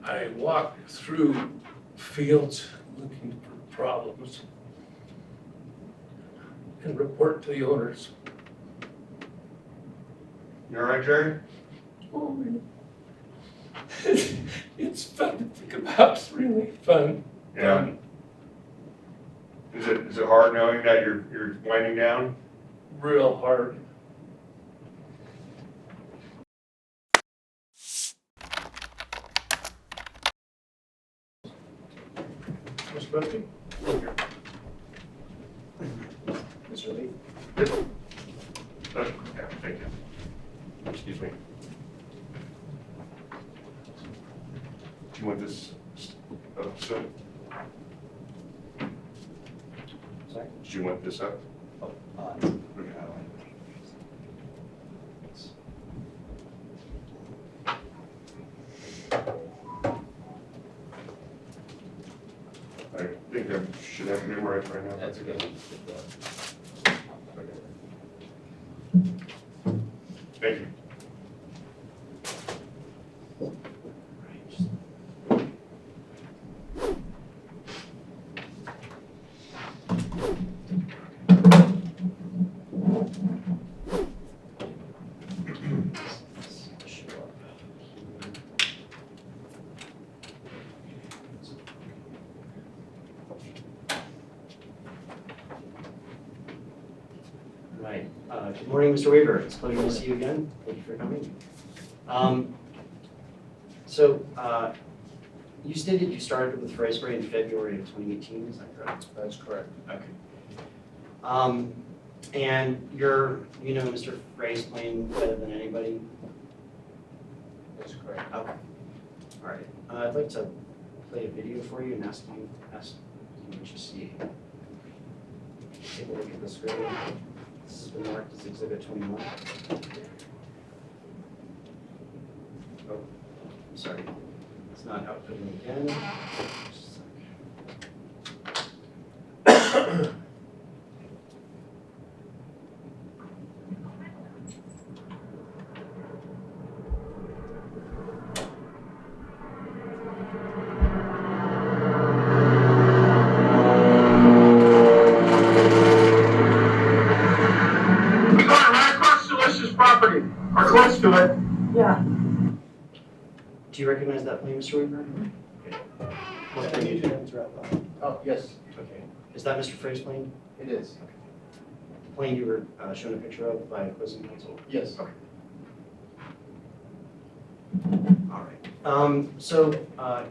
I walk through fields looking for problems and report to the owners. You all right, Jerry? Oh, it's fun to think about, it's really fun. Yeah. Is it hard knowing that you're winding down? Real hard. Mr. Busby? Mr. Lee? Yeah, thank you. Excuse me. Do you want this? So, Sorry? do you want this up? Oh, I think I should have it memorized right now. That's okay. Thank you. Right. Good morning, Mr. Weaver. It's a pleasure to see you again. Thank you for coming. You stated you started with Freyspray in February of 2018, is that correct? That's correct. Okay. And you know Mr. Freyspray better than anybody? That's correct. Okay. All right. I'd like to play a video for you and ask you what you see. Take a look at the screen. This has been marked as Exhibit 21. Oh, I'm sorry. It's not outputting again. Just a sec. We got it right across Delicious property, or close to it. Yeah. Do you recognize that plane, Mr. Weaver? Okay. What I plane? need you to interrupt. Oh, yes, Okay. Is that Mr. Frey's plane? it is. The plane you were shown a picture of by opposing counsel? Yes. Okay. All right.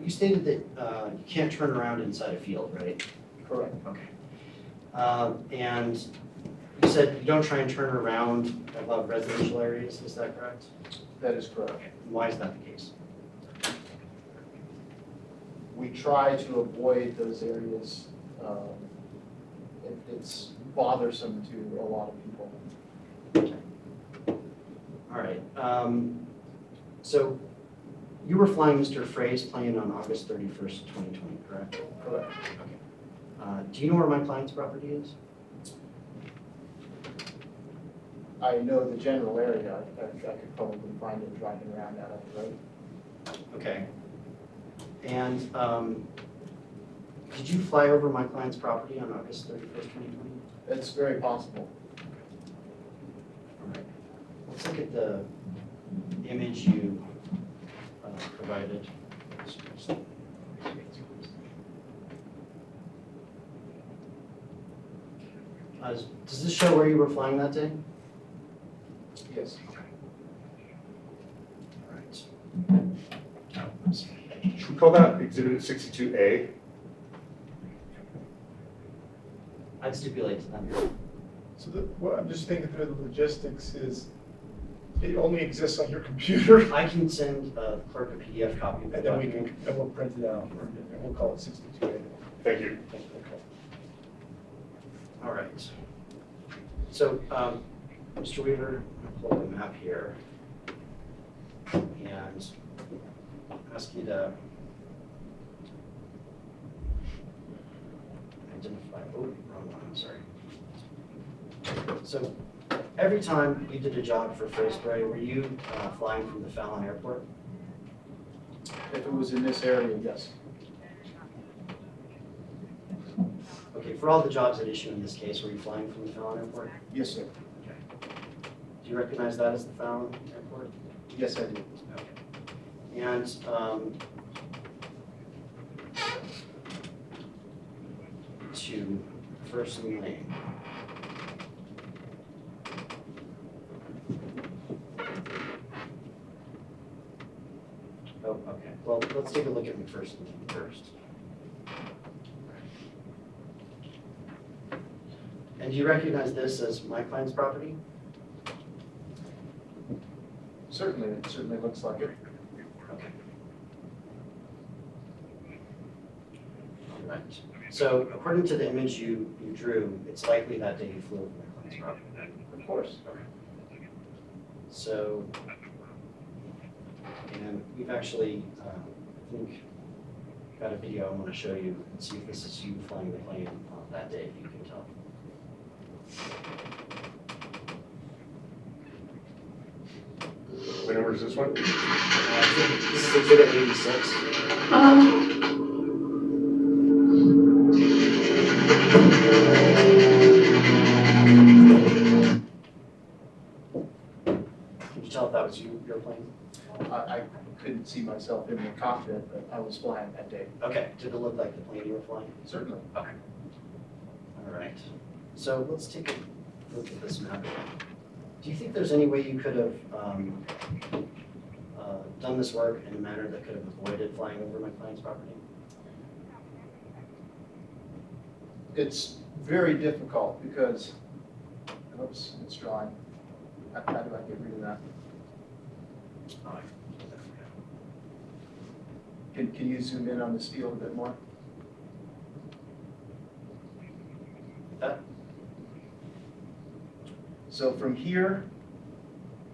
You stated that you can't turn around inside a field, right? Correct. Okay. And you said you don't try and turn around above residential areas, is that correct? That is correct. Okay. Why is that the case? We try to avoid those areas. It's bothersome to a lot of people. All right. So you were flying Mr. Frey's plane on August 31st, 2020, correct? Correct. Do you know where my client's property is? I know the general area. I could probably find it driving around out of the road. Okay. And did you fly over my client's property on August 31st, 2020? It's very possible. All right. Let's look at the image you provided. Does this show where you were flying that day? Yes. All right. Should we call that Exhibit 62A? I'd stipulate to them. So what I'm just thinking through the logistics is, it only exists on your computer, I can send the clerk a PDF copy of the and then we document. can, and we'll print it out, and we'll call it 62A. Thank you. Okay. All right. So, Mr. Weaver, I'm gonna pull the map here and ask you to identify, oh, wrong one, I'm sorry. So, every time you did a job for Freyspray, were you flying from the Fallon Airport? If it was in this area, yes. Okay, for all the jobs at issue in this case, were you flying from the Fallon Airport? Yes, sir. Do you recognize that as the Fallon Airport? Yes, I do. And to First Lane. Oh, okay. Well, let's take a look at McPherson first. And do you recognize this as my client's property? Certainly, it certainly looks like it. Okay. All right. So according to the image you drew, it's likely that day you flew over my client's property. Of course. So, and we've actually, I think, got a video I want to show you and see if this is you flying the plane that day, if you can tell. What number is this one? I think this is exhibit 86. Can you tell if that was your plane? I couldn't see myself in the cockpit, but I was flying that day. Okay, did it look like the plane you were flying? Certainly. All right, so let's take a look at this map. Do you think there's any way you could have done this work in a manner that could have avoided flying over my client's property? It's very difficult because, oops, it's drawing. How do I get rid of that? Oh, Can you zoom in on this field a bit more? That? So from here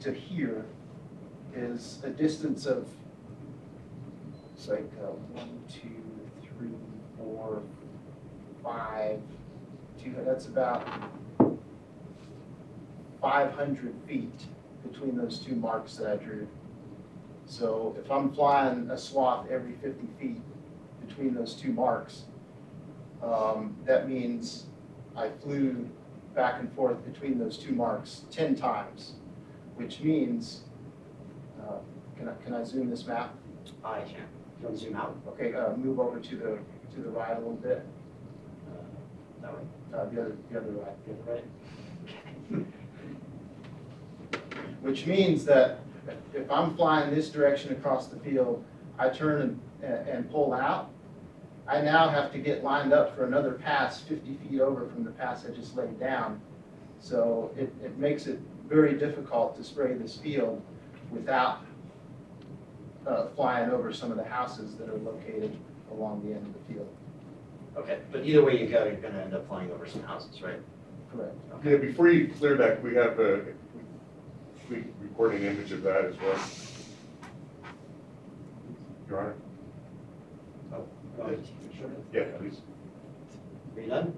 to here is a distance of, it's like 1, 2, 3, 4, 5, that's about 500 feet between those two marks that I drew. So if I'm flying a swath every 50 feet between those two marks, that means I flew back and forth between those two marks 10 times, which means, can I zoom this map? I can. You want to zoom out? Okay, move over to the right a little bit, That way? the other right. Right? Which means that if I'm flying this direction across the field, I turn and pull out, I now have to get lined up for another pass 50 feet over from the pass I just laid down. So it makes it very difficult to spray this field without flying over some of the houses that are located along the end of the field. Okay, but either way you go, you're going to end up flying over some houses, right? Correct. Yeah, before you clear that, we have we recording image of that as well. Your Honor? Oh, go ahead. Sure. Yeah, please. Are you done?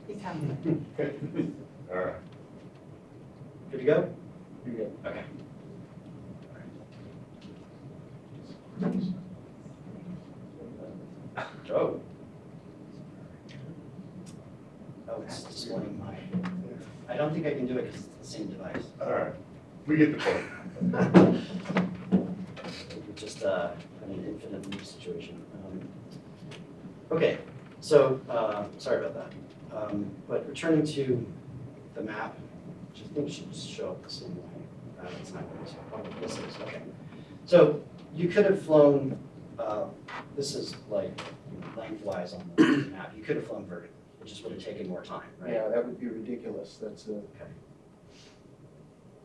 He's having fun. All right. Good to go? You're good. Okay. Oh. Oh, it's displaying my, I don't think I can do it because it's the same device. All right. We get the point. We're just in an infinite loop situation. Okay, so, sorry about that. But returning to the map, which I think should show up the same way. It's not going to. Oh, this is, okay. So you could have flown, this is like lengthwise on the map. You could have flown vertically. It just would have taken more time, right? Yeah, that would be ridiculous. That's Okay.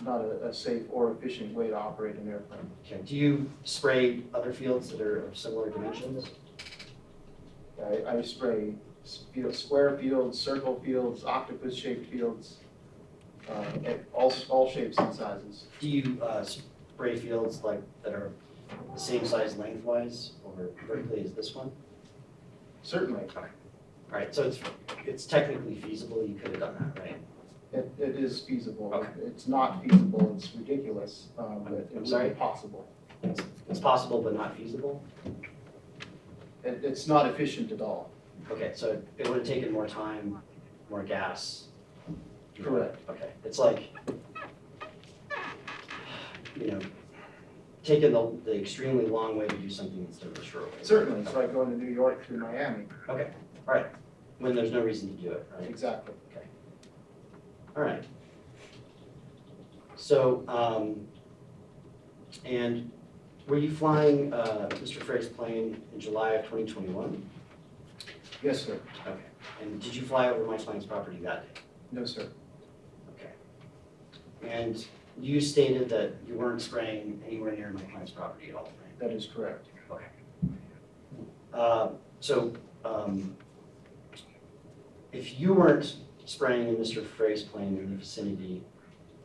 not a safe or efficient way to operate an airplane. Okay. Do you spray other fields that are of similar dimensions? I spray square fields, circle fields, octopus-shaped fields, all shapes and sizes. Do you spray fields like that are the same size lengthwise or vertically as this one? Certainly. All right, so it's technically feasible. You could have done that, right? It is feasible. Okay. It's not feasible, it's ridiculous, but it I'm would sorry? be possible. It's It's possible but not feasible? It's not efficient at all. Okay, so it would have taken more time, more gas. Correct. Okay, it's like, you know, taking the extremely long way to do something instead of the short way. Certainly, it's like going to New York through Miami. Okay, all right, when there's no reason to do it, right? Exactly. All right. So, and were you flying Mr. Frey's plane in July of 2021? Yes, sir. Okay. And did you fly over Mike Klein's property that day? No, sir. Okay. And you stated that you weren't spraying anywhere near Mike Klein's property at all, right? That is correct. So, if you weren't spraying in Mr. Frey's plane in the vicinity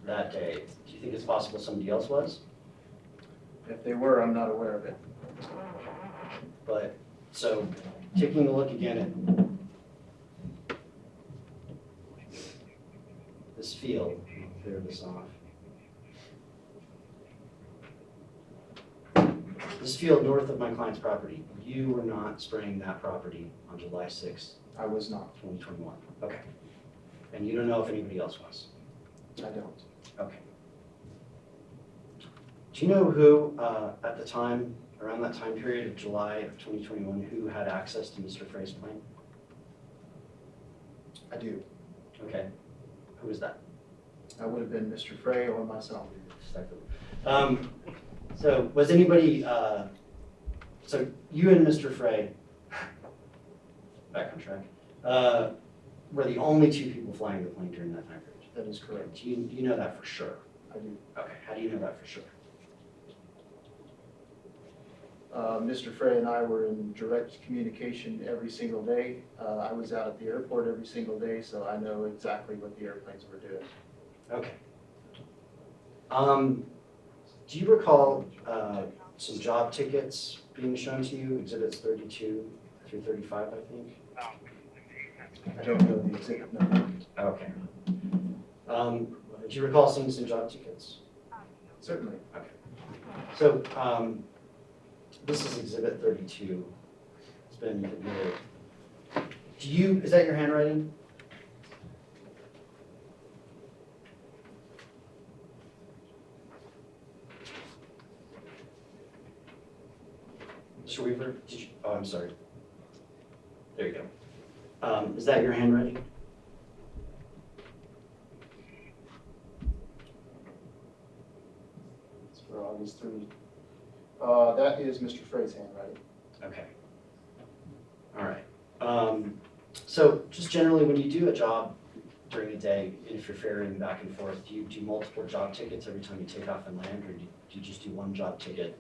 that day, do you think it's possible somebody else was? If they were, I'm not aware of it. But, so, taking a look again at this field, I'll clear this off. This field north of my client's property, you were not spraying that property on July 6th, I was not. 2021. Okay. And you don't know if anybody else was? I don't. Okay. Do you know who, at the time, around that time period of July of 2021, who had access to Mr. Frey's plane? I do. Okay. Who was that? I would have been Mr. Frey or myself. So was anybody, so you and Mr. Frey, back on track, were the only two people flying the plane during that time period? That is correct. Do you know that for sure? I do. Okay, how do you know that for sure? Mr. Frey and I were in direct communication every single day. I was out at the airport every single day, so I know exactly what the airplanes were doing. Okay. Do you recall some job tickets being shown to you, exhibits 32 through 35, I think? I don't know the exact number. Okay. Do you recall seeing some job tickets? Certainly. So, this is exhibit 32. It's been admitted. Is that your handwriting? Mr. Weaver, oh, I'm sorry. There you go. Is that your handwriting? It's for August 3. That is Mr. Frey's handwriting. Okay. All right. So just generally, when you do a job during a day, if you're ferrying back and forth, do you do multiple job tickets every time you take off and land, or do you just do one job ticket,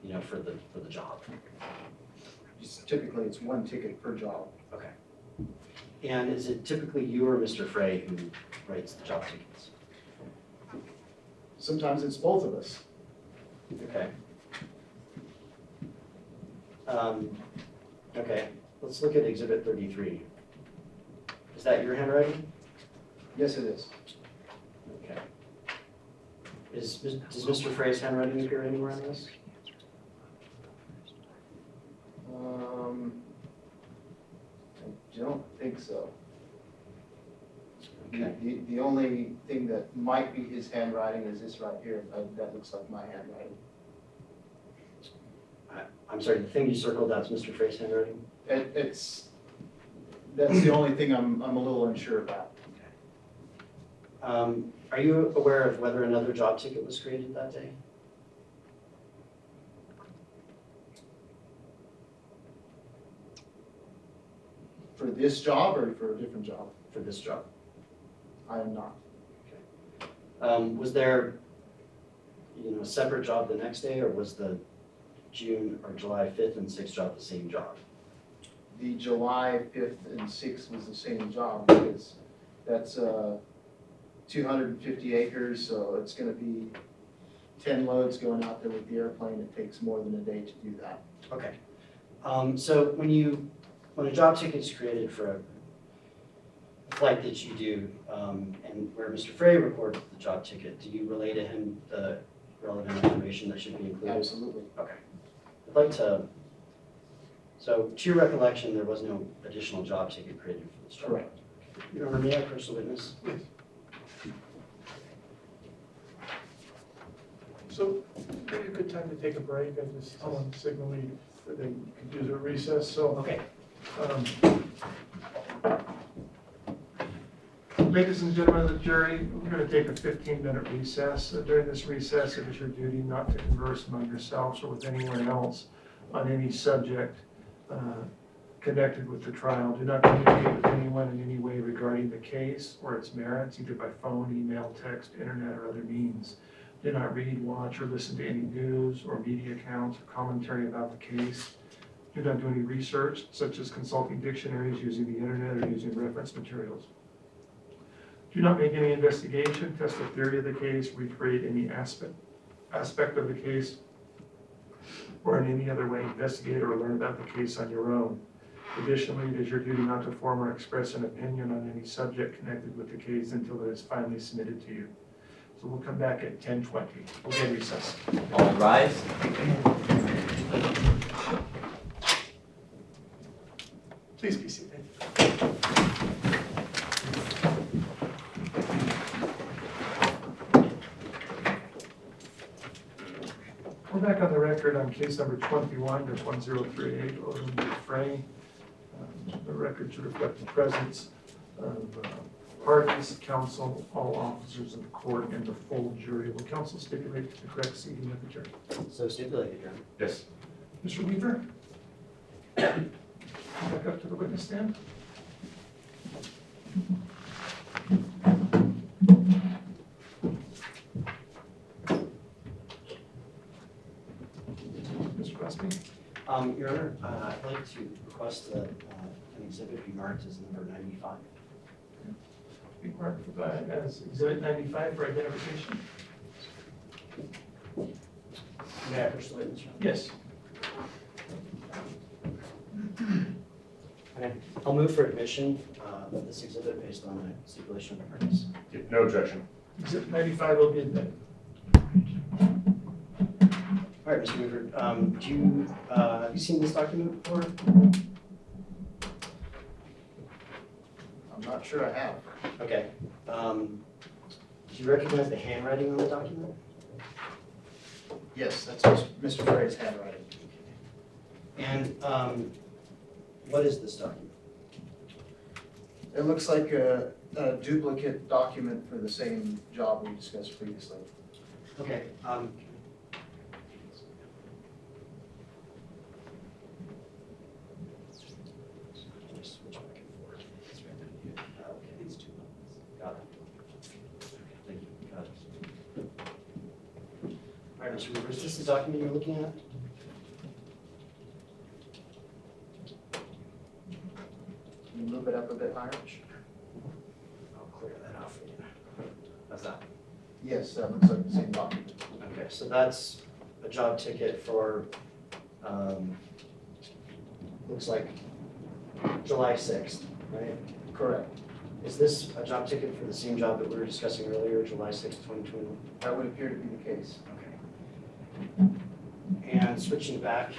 you know, for the job? Typically, it's one ticket per job. Okay. And is it typically you or Mr. Frey who writes the job tickets? Sometimes it's both of us. Okay. Okay, let's look at exhibit 33. Is that your handwriting? Yes, it is. Okay. Does Mr. Frey's handwriting appear anywhere on this? I don't think so. Okay. The only thing that might be his handwriting is this right here. That looks like my handwriting. I'm sorry, the thing you circled, that's Mr. Frey's handwriting? That's the only thing I'm a little unsure about. Are you aware of whether another job ticket was created that day? For this job or for a different job? For this job? I am not. Was there, a separate job the next day, or was the June or July 5th and 6th job the same job? The July 5th and 6th was the same job because that's 250 acres, so it's going to be 10 loads going out there with the airplane. It takes more than a day to do that. Okay. So when a job ticket is created for a flight that you do, and where Mr. Frey records the job ticket, do you relay to him the relevant information that should be included? Absolutely. Okay. I'd like to, so to your recollection, there was no additional job ticket created for this job? Correct. Your Honor, may I have personal witness? So maybe a good time to take a break. I just someone signaled me that they could use a recess, so. Okay. Ladies and gentlemen of the jury, we're going to take a 15-minute recess. During this recess, it is your duty not to converse among yourselves or with anyone else on any subject connected with the trial. Do not communicate with anyone in any way regarding the case or its merits, either by phone, email, text, internet, or other means. Do not read, watch, or listen to any news or media accounts or commentary about the case. Do not do any research, such as consulting dictionaries, using the internet, or using reference materials. Do not make any investigation, test the theory of the case, recreate any aspect of the case, or in any other way investigate or learn about the case on your own. Additionally, it is your duty not to form or express an opinion on any subject connected with the case until it is finally submitted to you. So we'll come back at 10:20. We'll get recess. All rise. Please be seated. We're back on the record on case number 21-1038, Odom Frey. The record should reflect the presence of parties, counsel, all officers of the court, and the full jury. Will counsel stipulate to the correct seating of the jury? So stipulated, Your Honor. Yes. Mr. Weaver? Back up to the witness stand. Mr. Gillespie? Your Honor, I'd like to request that an exhibit be marked as number 95. Be marked for that as exhibit 95 for identification? May I personal witness, Your Honor? Yes. Okay. I'll move for admission of this exhibit based on a stipulation of the parties. No objection. Exhibit 95 will be admitted. All right, Mr. Weaver, have you seen this document before? I'm not sure I have. Okay. Do you recognize the handwriting on the document? Yes, that's Mr. Frey's handwriting. And what is this document? It looks like a duplicate document for the same job we discussed previously. Okay. Just switch back and forth. Okay, these two. Got it. Thank you. Got it. All right, Mr. Weaver, is this the document you're looking at? Can you move it up a bit higher? I'll clear that out for you. How's that? Yes, that looks like the same document. Okay, so that's a job ticket for, looks like July 6th, right? Correct. Is this a job ticket for the same job that we were discussing earlier, July 6th, 2021? That would appear to be the case. Okay. And switching back.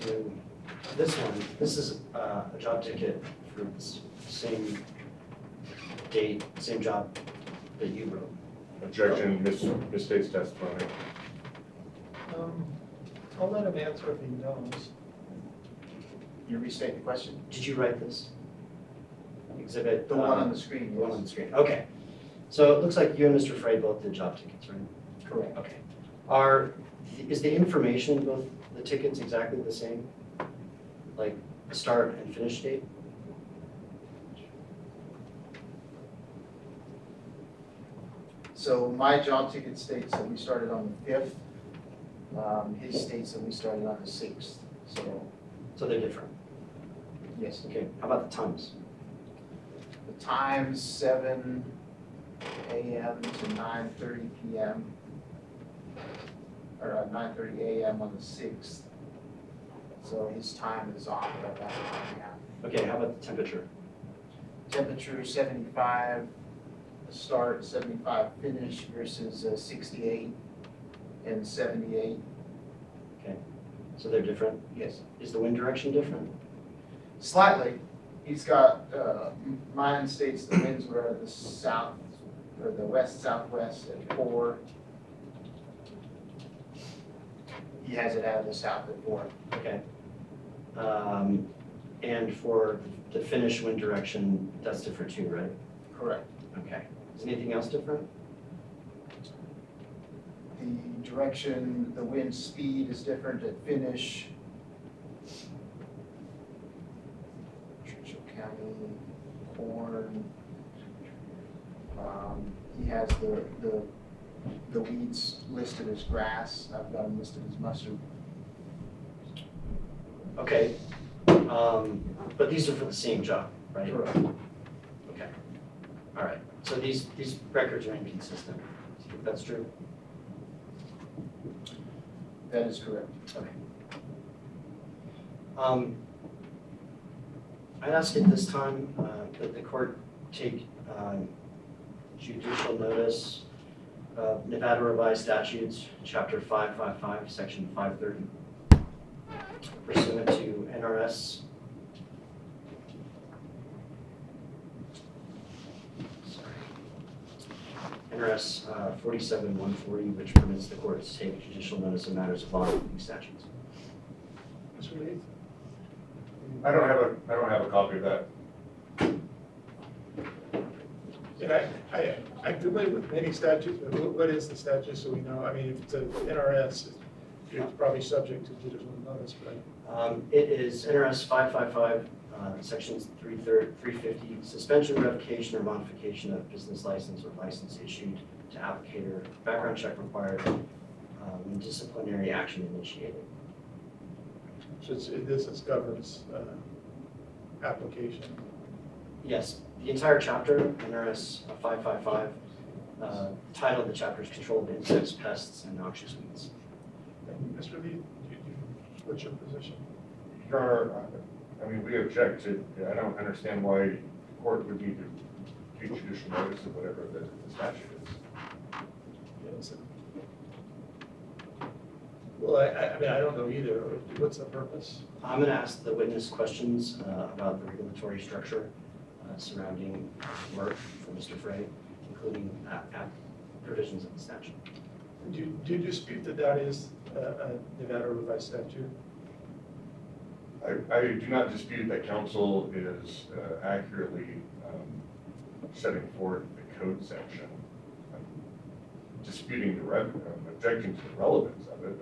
To this one, this is a job ticket for the same date, same job that you wrote. Objection, misstates testimony. I'll let him answer if he knows. You restate the question? Did you write this? Exhibit? The one on the screen, The one on the yes. screen, okay. So it looks like you and Mr. Frey both did job tickets, right? Correct. Okay. Is the information in both the tickets exactly the same? Like start and finish date? So my job ticket states that we started on the 5th. His states that we started on the 6th. So they're different. Yes, Okay, how about the times? the time's 7 a.m. to 9:30 p.m. Or 9:30 a.m. on the 6th. So his time is off by about an hour and a half. Okay, how about the temperature? temperature 75 start, 75 finish versus 68 and 78. So they're different? Yes. Is the wind direction different? Slightly. He's got, mine states the winds were at the south, or the west-southwest at 4. He has it out of the south at 4. Okay. And for the finish wind direction, that's different too, right? Correct. Okay. Is anything else different? The direction, the wind speed is different at finish. Churchill County, corn. He has the weeds listed as grass. I've got them listed as mustard. Okay. But these are for the same job, right? Correct. Okay. All right. So these records are inconsistent. Do you think that's true? That is correct. I'd ask at this time that the court take judicial notice of Nevada Revised Statutes, Chapter 555, Section 530, pursuant to NRS. NRS 47140, which permits the court to take judicial notice of matters of law and statutes. Mr. Leith? I don't have a copy of that. And I'm familiar with many statutes, but what is the statute so we know? I mean, if it's a NRS, it's probably subject to judicial notice, but It is NRS 555, sections 350, suspension, revocation, or modification of business license or license issued to applicator, background check required, and disciplinary action initiated. so this governs application. Yes, the entire chapter, NRS 555, title of the chapter is Control of Insects, Pests, and Noxious Weeds. And Mr. Leith, what's your position? Your Honor, I mean, we object to, I don't understand why the court would need to take judicial notice of whatever the statute is. Yes. Well, I mean, I don't know either. What's the purpose? I'm going to ask the witness questions about the regulatory structure surrounding work for Mr. Frey, including provisions of the statute. Do you dispute that that is a Nevada revised statute? I do not dispute that counsel is accurately setting forth the code section. I'm disputing objecting to the relevance of it.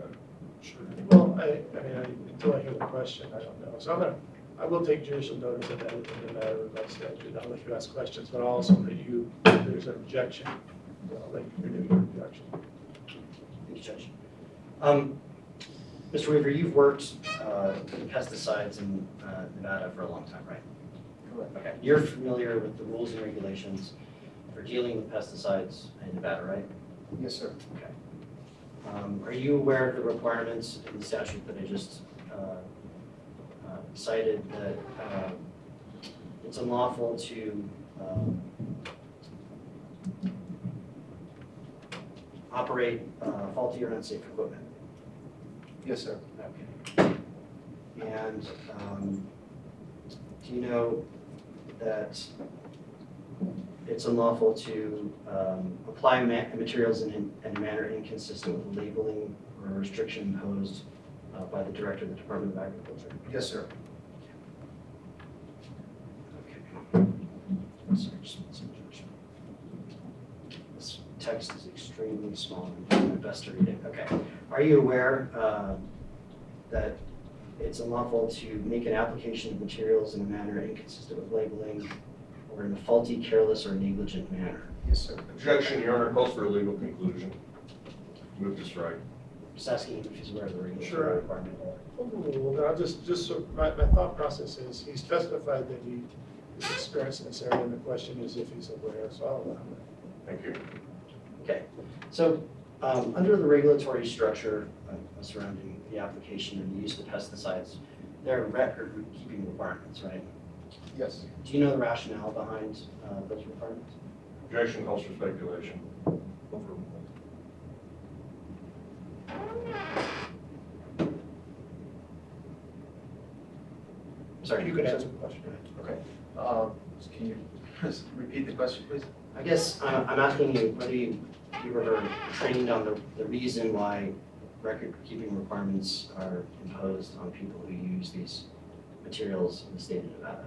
Sure. Well, until I hear the question, I don't know. So I will take judicial notice of that in the Nevada revised statute. I'll let you ask questions, but I'll also let you, if there's an objection, I'll let you renew your objection. Thank you, Judge. Mr. Weaver, you've worked in pesticides in Nevada for a long time, right? Correct. Okay. You're familiar with the rules and regulations for dealing with pesticides in Nevada, right? Yes, sir. Okay. Are you aware of the requirements in the statute that I just cited, that it's unlawful to operate faulty or unsafe equipment? Yes, sir. Okay. And do you know that it's unlawful to apply materials in a manner inconsistent with labeling or restriction imposed by the Director of the Department of Agriculture? Yes, sir. Okay. Sorry, just one second. This text is extremely small. I'm doing my best to read it. Okay. Are you aware that it's unlawful to make an application of materials in a manner inconsistent with labeling or in a faulty, careless, or negligent manner? Yes, sir. Objection, Your Honor, calls for a legal conclusion. Move to strike. Just asking if he's aware of the regulatory Sure. requirement. Well, I'll just so my thought process is, he's testified that he is experienced in this area, and the question is if he's aware, so I'll allow it. Thank you. Okay, so under the regulatory structure surrounding the application and the use of pesticides, there are record-keeping requirements, right? Yes. Do you know the rationale behind those requirements? Objection calls for speculation. Sorry. You can answer the question. Okay. Can you repeat the question, please? I guess I'm asking you whether you were trained on the reason why record-keeping requirements are imposed on people who use these materials in the state of Nevada.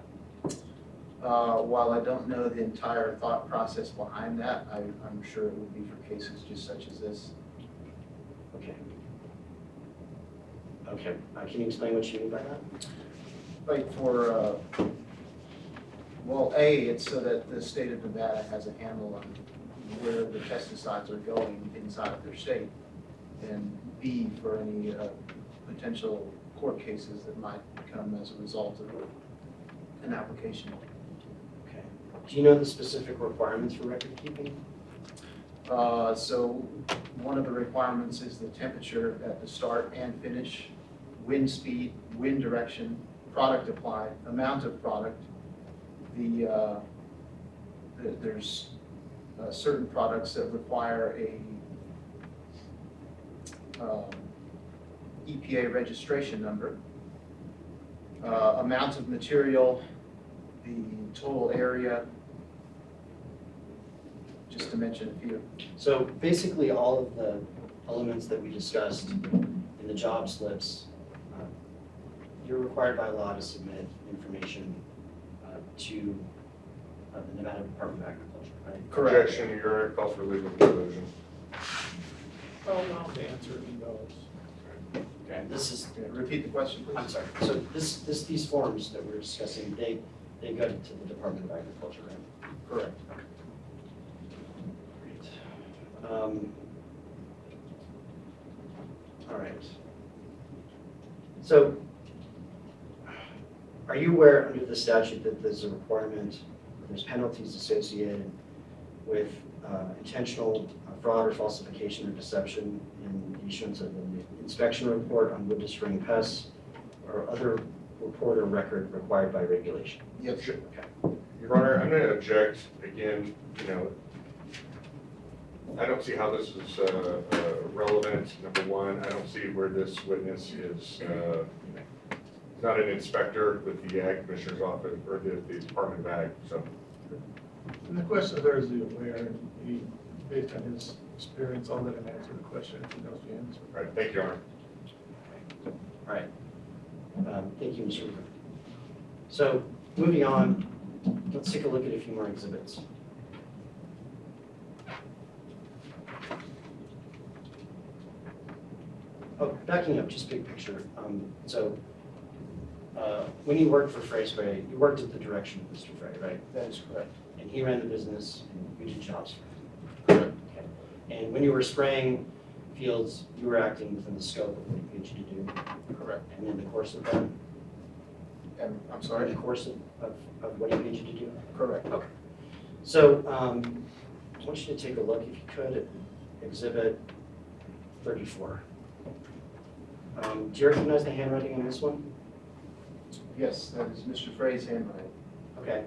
While I don't know the entire thought process behind that, I'm sure it would be for cases just such as this. Okay. Okay, can you explain what you mean by that? Like for, well, A, it's so that the state of Nevada has a handle on where the pesticides are going inside of their state. And B, for any potential court cases that might come as a result of an application. Okay. Do you know the specific requirements for record keeping? So one of the requirements is the temperature at the start and finish, wind speed, wind direction, product applied, amount of product. There's certain products that require a EPA registration number, amount of material, the total area, just to mention a few. So basically, all of the elements that we discussed in the job slips, you're required by law to submit information to the Nevada Department of Agriculture, right? Correct. Objection, your Honor, calls for legal conclusion. Oh, well, the answer he knows. Okay. This is, Repeat the question, please. I'm sorry, so these forms that we're discussing, they go to the Department of Agriculture, right? Correct. Great. All right. So, are you aware under the statute that there's a requirement, there's penalties associated with intentional fraud or falsification or deception in the issuance of an inspection report on wood destroying pests or other report or record required by regulation? Yes. Okay. Your Honor, I'm gonna object again, I don't see how this is relevant. Number one, I don't see where this witness is not an inspector with the Ag Commissioner's Office or the Department of Ag, so. And the question there is he aware, and he, based on his experience, I'll let him answer the question if he knows the answer. All right, thank you, Your Honor. All right. Thank you, Mr. Rubin. So, moving on, let's take a look at a few more exhibits. Oh, backing up, just big picture. When you worked for Frey Spray, you worked at the direction of Mr. Frey, right? That is correct. And he ran the business, and you did jobs for him. Correct. Okay. And when you were spraying fields, you were acting within the scope of what he paid you to do. Correct. And in the course of that, And, I'm in sorry? the course of what he paid you to do. Correct. Okay. So, I want you to take a look, if you could, at Exhibit 34. Do you recognize the handwriting on this one? Yes, that is Mr. Frey's handwriting. Okay.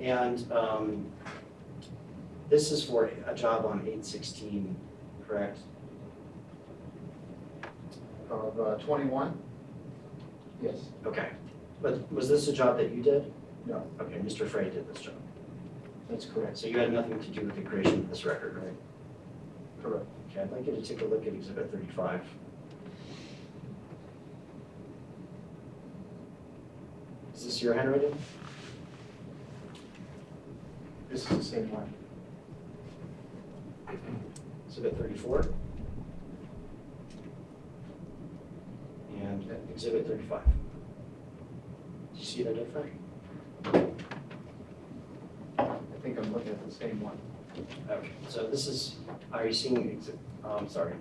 And this is for a job on 8/16, correct? Of 21? Yes. Okay. But was this a job that you did? No, Okay, Mr. Frey did this job. that's correct. So you had nothing to do with the creation of this record, right? Correct. Okay, I'd like you to take a look at Exhibit 35. Is this your handwriting? This is the same one. Exhibit 34. And Exhibit 35. Do you see the difference? I think I'm looking at the same one. Okay, so this is, are you seeing, I'm sorry.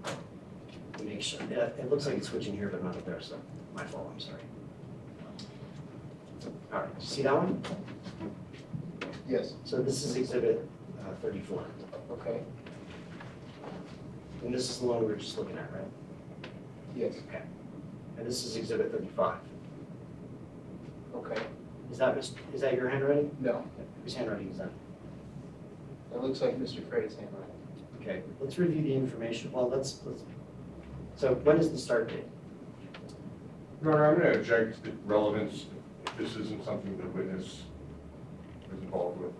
Let me make sure, yeah, it looks like it's switching here, but not up there, so my fault, I'm sorry. All right, see that one? Yes. So this is Exhibit 34, Okay. and this is the one we were just looking at, right? Yes. Okay. And this is Exhibit 35. Okay. Is that your handwriting? No, Whose handwriting is that? it looks like Mr. Craig's handwriting. Okay, let's review the information. Well, so when is the start date? Your Honor, I'm going to object to relevance if this isn't something the witness is involved with.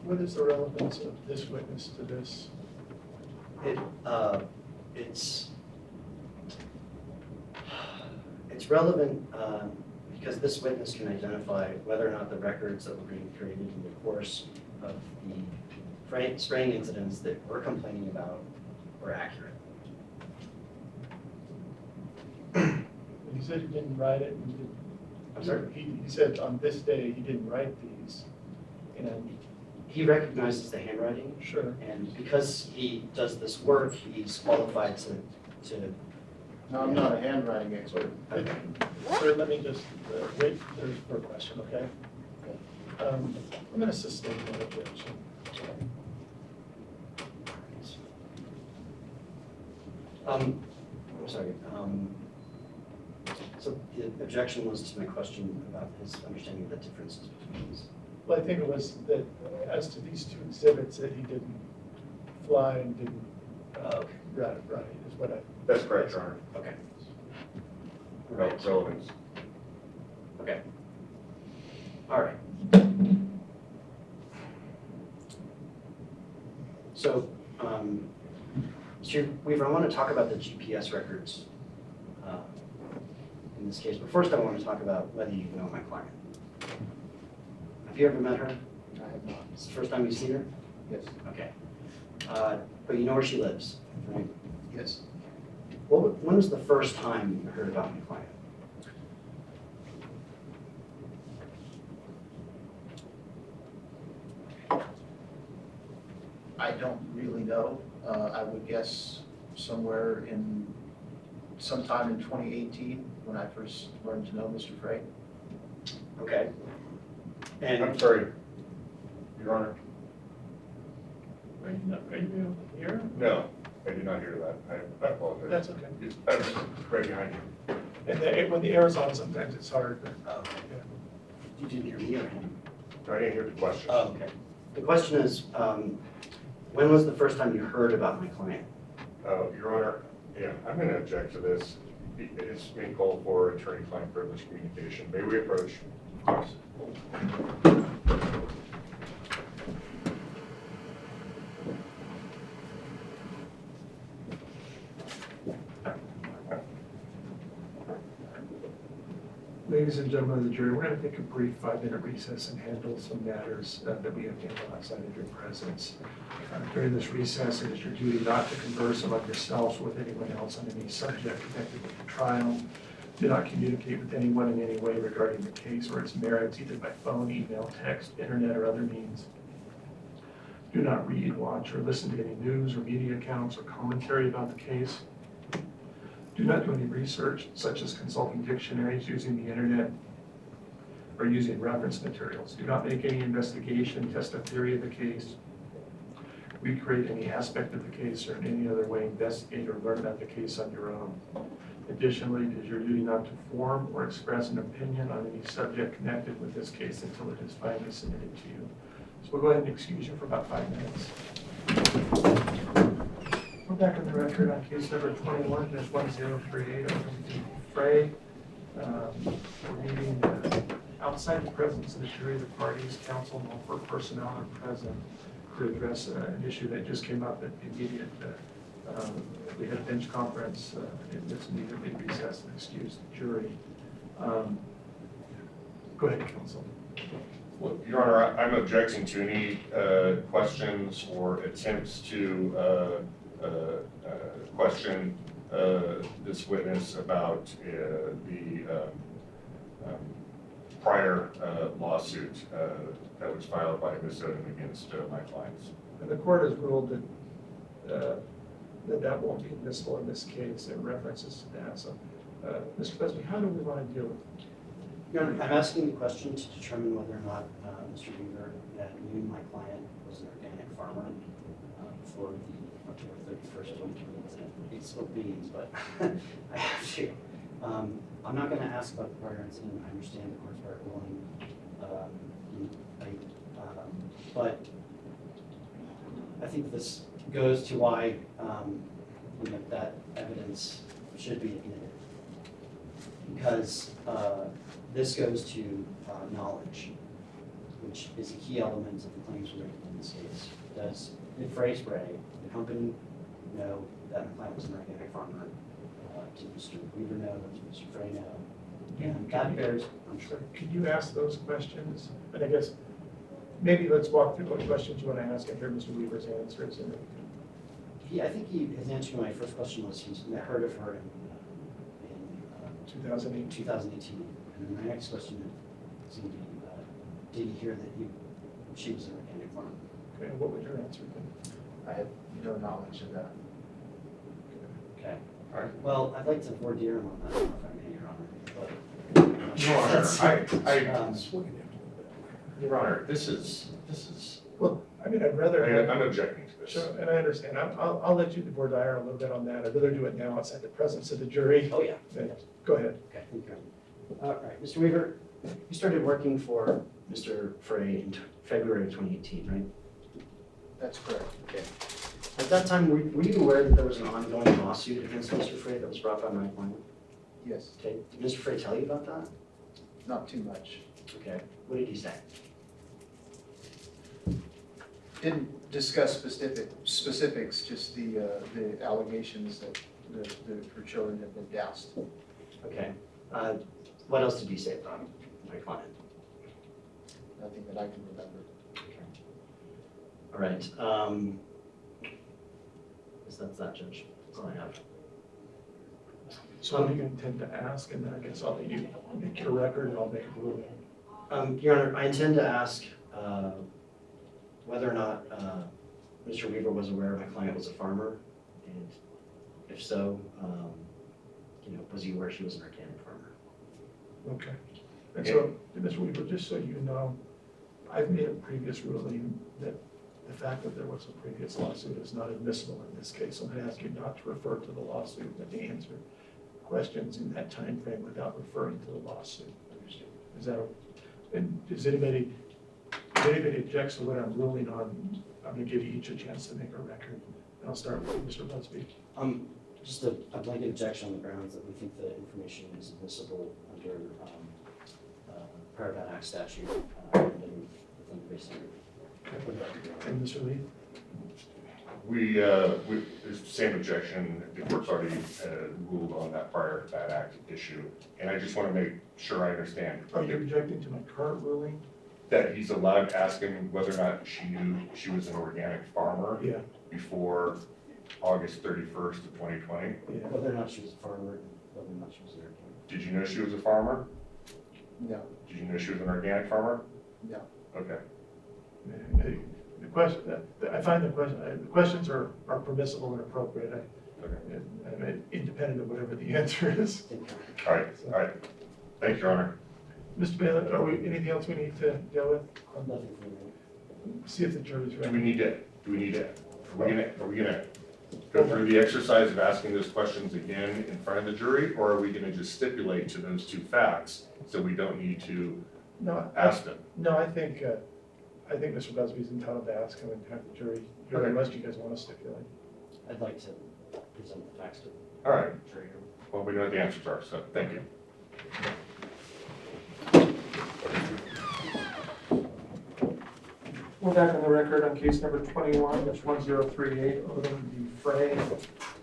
What is the relevance of this witness to this? It's relevant because this witness can identify whether or not the records that were being created in the course of the spraying incidents that we're complaining about were accurate. He said he didn't write it, and he didn't. I'm sorry? He said on this day, he didn't write these, and He recognizes the handwriting, sure. and because he does this work, he's qualified to No, I'm not a handwriting expert. Sir, let me just, wait, there's for a question, okay? I'm gonna sustain my objection. I'm sorry. So the objection was to my question about his understanding of the differences between these. Well, I think it was that as to these two exhibits, that he didn't fly and didn't, Okay. right, is what I. That's correct, Your Honor. Okay. Relevance. Okay. All right. So, Mr. Weaver, I want to talk about the GPS records in this case, but first I want to talk about whether you know my client. Have you ever met her? I have not. It's the first time you've seen her? Yes. Okay. But you know where she lives, right? Yes. When was the first time you heard about my client? I don't really know. I would guess somewhere sometime in 2018, when I first learned to know Mr. Frey. Okay. I'm And, sorry, Your Honor. Are you able to hear? No, I did not hear that. I apologize. That's okay. I was right behind you. And when the air's on, sometimes it's hard. oh, you didn't hear me or him? I didn't hear the question. Oh, okay. The question is, when was the first time you heard about my client? Your Honor, yeah, I'm going to object to this. It's being called for attorney-client privilege communication. May we approach? Ladies and gentlemen of the jury, we're going to take a brief 5-minute recess and handle some matters that we have to handle outside of your presence. During this recess, it is your duty not to converse among yourselves or with anyone else on any subject connected with the trial. Do not communicate with anyone in any way regarding the case or its merits, either by phone, email, text, internet, or other means. Do not read, watch, or listen to any news or media accounts or commentary about the case. Do not do any research, such as consulting dictionaries, using the internet, or using reference materials. Do not make any investigation, test a theory of the case, recreate any aspect of the case, or in any other way investigate or learn about the case on your own. Additionally, it is your duty not to form or express an opinion on any subject connected with this case until it is finally submitted to you. So we'll go ahead and excuse you for about 5 minutes. We're back on the record on case number 21-1038, Frey. We're meeting outside the presence of the jury, the parties, counsel, and all four personnel are present to address an issue that just came up at the immediate. We had a bench conference, it was immediately recessed and excused the jury. Go ahead, counsel. Well, Your Honor, I'm objecting to any questions or attempts to question this witness about the prior lawsuit that was filed by Ms. Odom against my clients. And the court has ruled that won't be admissible in this case. It references to that. So, Mr. Busby, how do we want to deal with it? Your Honor, I'm asking the question to determine whether or not Mr. Weaver knew my client was an organic farmer before the October 31st, 2020 incident. It still means, but I have to. I'm not gonna ask about the prior incident, I understand the court's prior ruling. But I think this goes to why, that evidence should be admitted. Because, this goes to, knowledge, which is a key element of the claims we're making in this case. Does McFray Spray, the company, know that McLeod was an organic farmer? Did Mr. Weaver know? Did Mr. Frey know? And that bears, I'm sure. Could you ask those questions? And I guess, maybe let's walk through what questions you want to ask and hear Mr. Weaver's answers. And I think his answer to my first question was he's heard of her in 2008. 2018. And then my next question is going to be, did he hear that she was an organic farmer? Okay, and what would your answer be? I have no knowledge of that. Okay. All right. Well, I'd like to voir dire him on that, if I may, Your Honor. But Your Honor, Um, Your Honor, this is, Well, I mean, I'd rather. I'm objecting to this. Sure, and I understand. I'll let you voir dire a little bit on that. I'd rather do it now outside the presence of the jury. Oh, yeah. Go ahead. Okay, thank you. All right, Mr. Weaver, you started working for Mr. Frey in February of 2018, right? That's correct. Okay. At that time, were you aware that there was an ongoing lawsuit against Mr. Frey that was brought by my client? Yes, Okay, did Mr. Frey tell you about that? not too much. Okay, what did he say? Didn't discuss specifics, just the allegations that her children have been doused. Okay, what else did he say about my client? Nothing that I can remember. All right, that's that, Judge. That's all I have. So what do you intend to ask? And then I guess I'll let you make your record and I'll make a ruling. Your Honor, I intend to ask whether or not Mr. Weaver was aware my client was a farmer, and if so, was he aware she was an organic farmer? Okay. And so, Mr. Weaver, just so you know, I've made a previous ruling that the fact that there was a previous lawsuit is not admissible in this case. I'm going to ask you not to refer to the lawsuit, but to answer questions in that time frame without referring to the lawsuit. Is that, and does anybody objects to what I'm ruling on? I'm going to give you each a chance to make a record. And I'll start with Mr. Busby. Just a blanket objection on the grounds that we think the information is admissible under Prior Bad Act statute within the base standard. And Mr. Lee? There's the same objection, the court's already ruled on that prior bad act issue, and I just want to make sure I understand. Are you objecting to my current ruling? That he's allowed to ask him whether or not she knew she was an organic farmer Yeah, before August 31st of 2020? yeah. Whether or not she was a farmer, whether or not she was an organic. Did you know she was a farmer? No, Did you know she was an organic farmer? no. Okay. The question, I find the questions are permissible and appropriate. I mean, independent of whatever the answer is. All right. Thank you, Your Honor. Mr. Bailiff, anything else we need to deal with? Nothing for me. See if the jury's Are we ready. gonna go through the exercise of asking those questions again in front of the jury, or are we gonna just stipulate to those two facts so we don't need to No, ask them? no, I think Mr. Busby's entitled to ask him and have the jury hear Okay. unless you guys want to stipulate. I'd like to present the facts to All right, the jury. well, we know what the answers are, so thank you. We're back on the record on case number 21-1038, Odom v. Frey.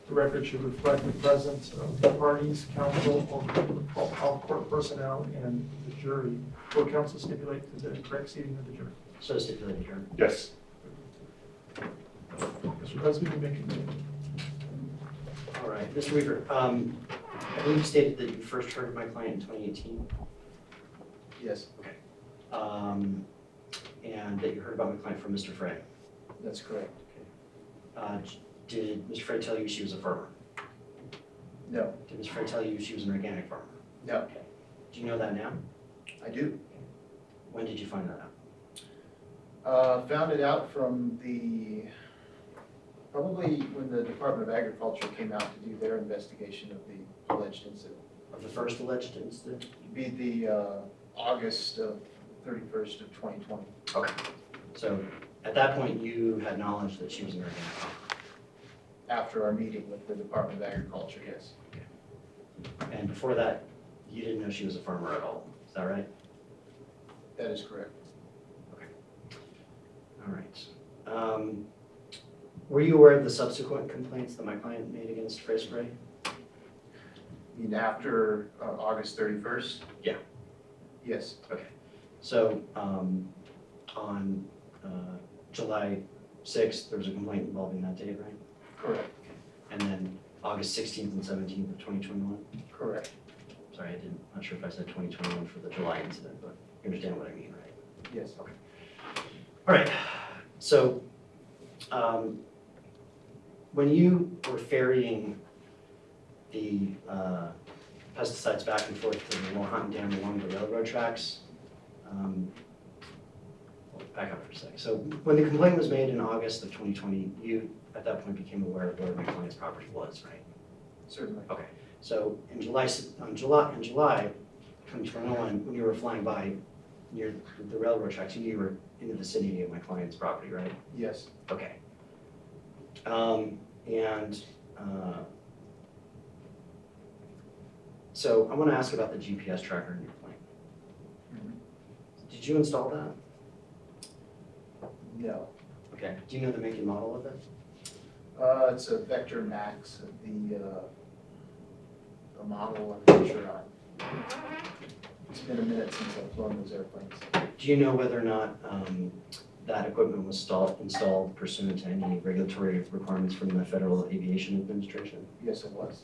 The record should reflect the presence of the parties, counsel, all court personnel, and the jury. Will counsel stipulate to the correct seating of the jury? So stipulated here. Yes, Mr. Busby, you may continue. All right, Mr. Weaver, I believe you stated that you first heard of my client in 2018, Yes, and that you heard about my client from Mr. Frey. that's correct. Did Mr. Frey tell you she was a farmer? No, Did Mr. Frey tell you she was an organic farmer? no, Okay. Do you know that now? I do. When did you find that out? Found it out from probably when the Department of Agriculture came out to do their investigation of the alleged incident. of the first alleged incident? Be the August of 31st of 2020. Okay. So at that point, you had knowledge that she was an organic farm. After our meeting with the Department of Agriculture, yes. And before that, you didn't know she was a farmer at all. Is that right? That is correct. All right. Were you aware of the subsequent complaints that my client made against Frey Spray? I mean, after August 31st? Yeah. Yes, So on July 6th, there was a complaint involving that date, right? correct, And then August 16th and 17th of 2021? correct. Sorry, not sure if I said 2021 for the July incident, but you understand what I mean, right? Yes, All right, so when you were ferrying the pesticides back and forth to the Wilhonton Dam along the railroad tracks, well, back up for a sec. So when the complaint was made in August of 2020, you at that point became aware of where my client's property was, right? certainly. Okay, so in July 2021, when you were flying by near the railroad tracks, you knew you were in the vicinity of my client's property, right? Yes, Okay. So I want to ask about the GPS tracker in your plane. Did you install that? no. Okay. Do you know the make and model of it? It's a Vector Max, the model, I'm not sure on. It's been a minute since I've flown those airplanes. Do you know whether or not that equipment was installed pursuant to any regulatory requirements from the Federal Aviation Administration? Yes, it was.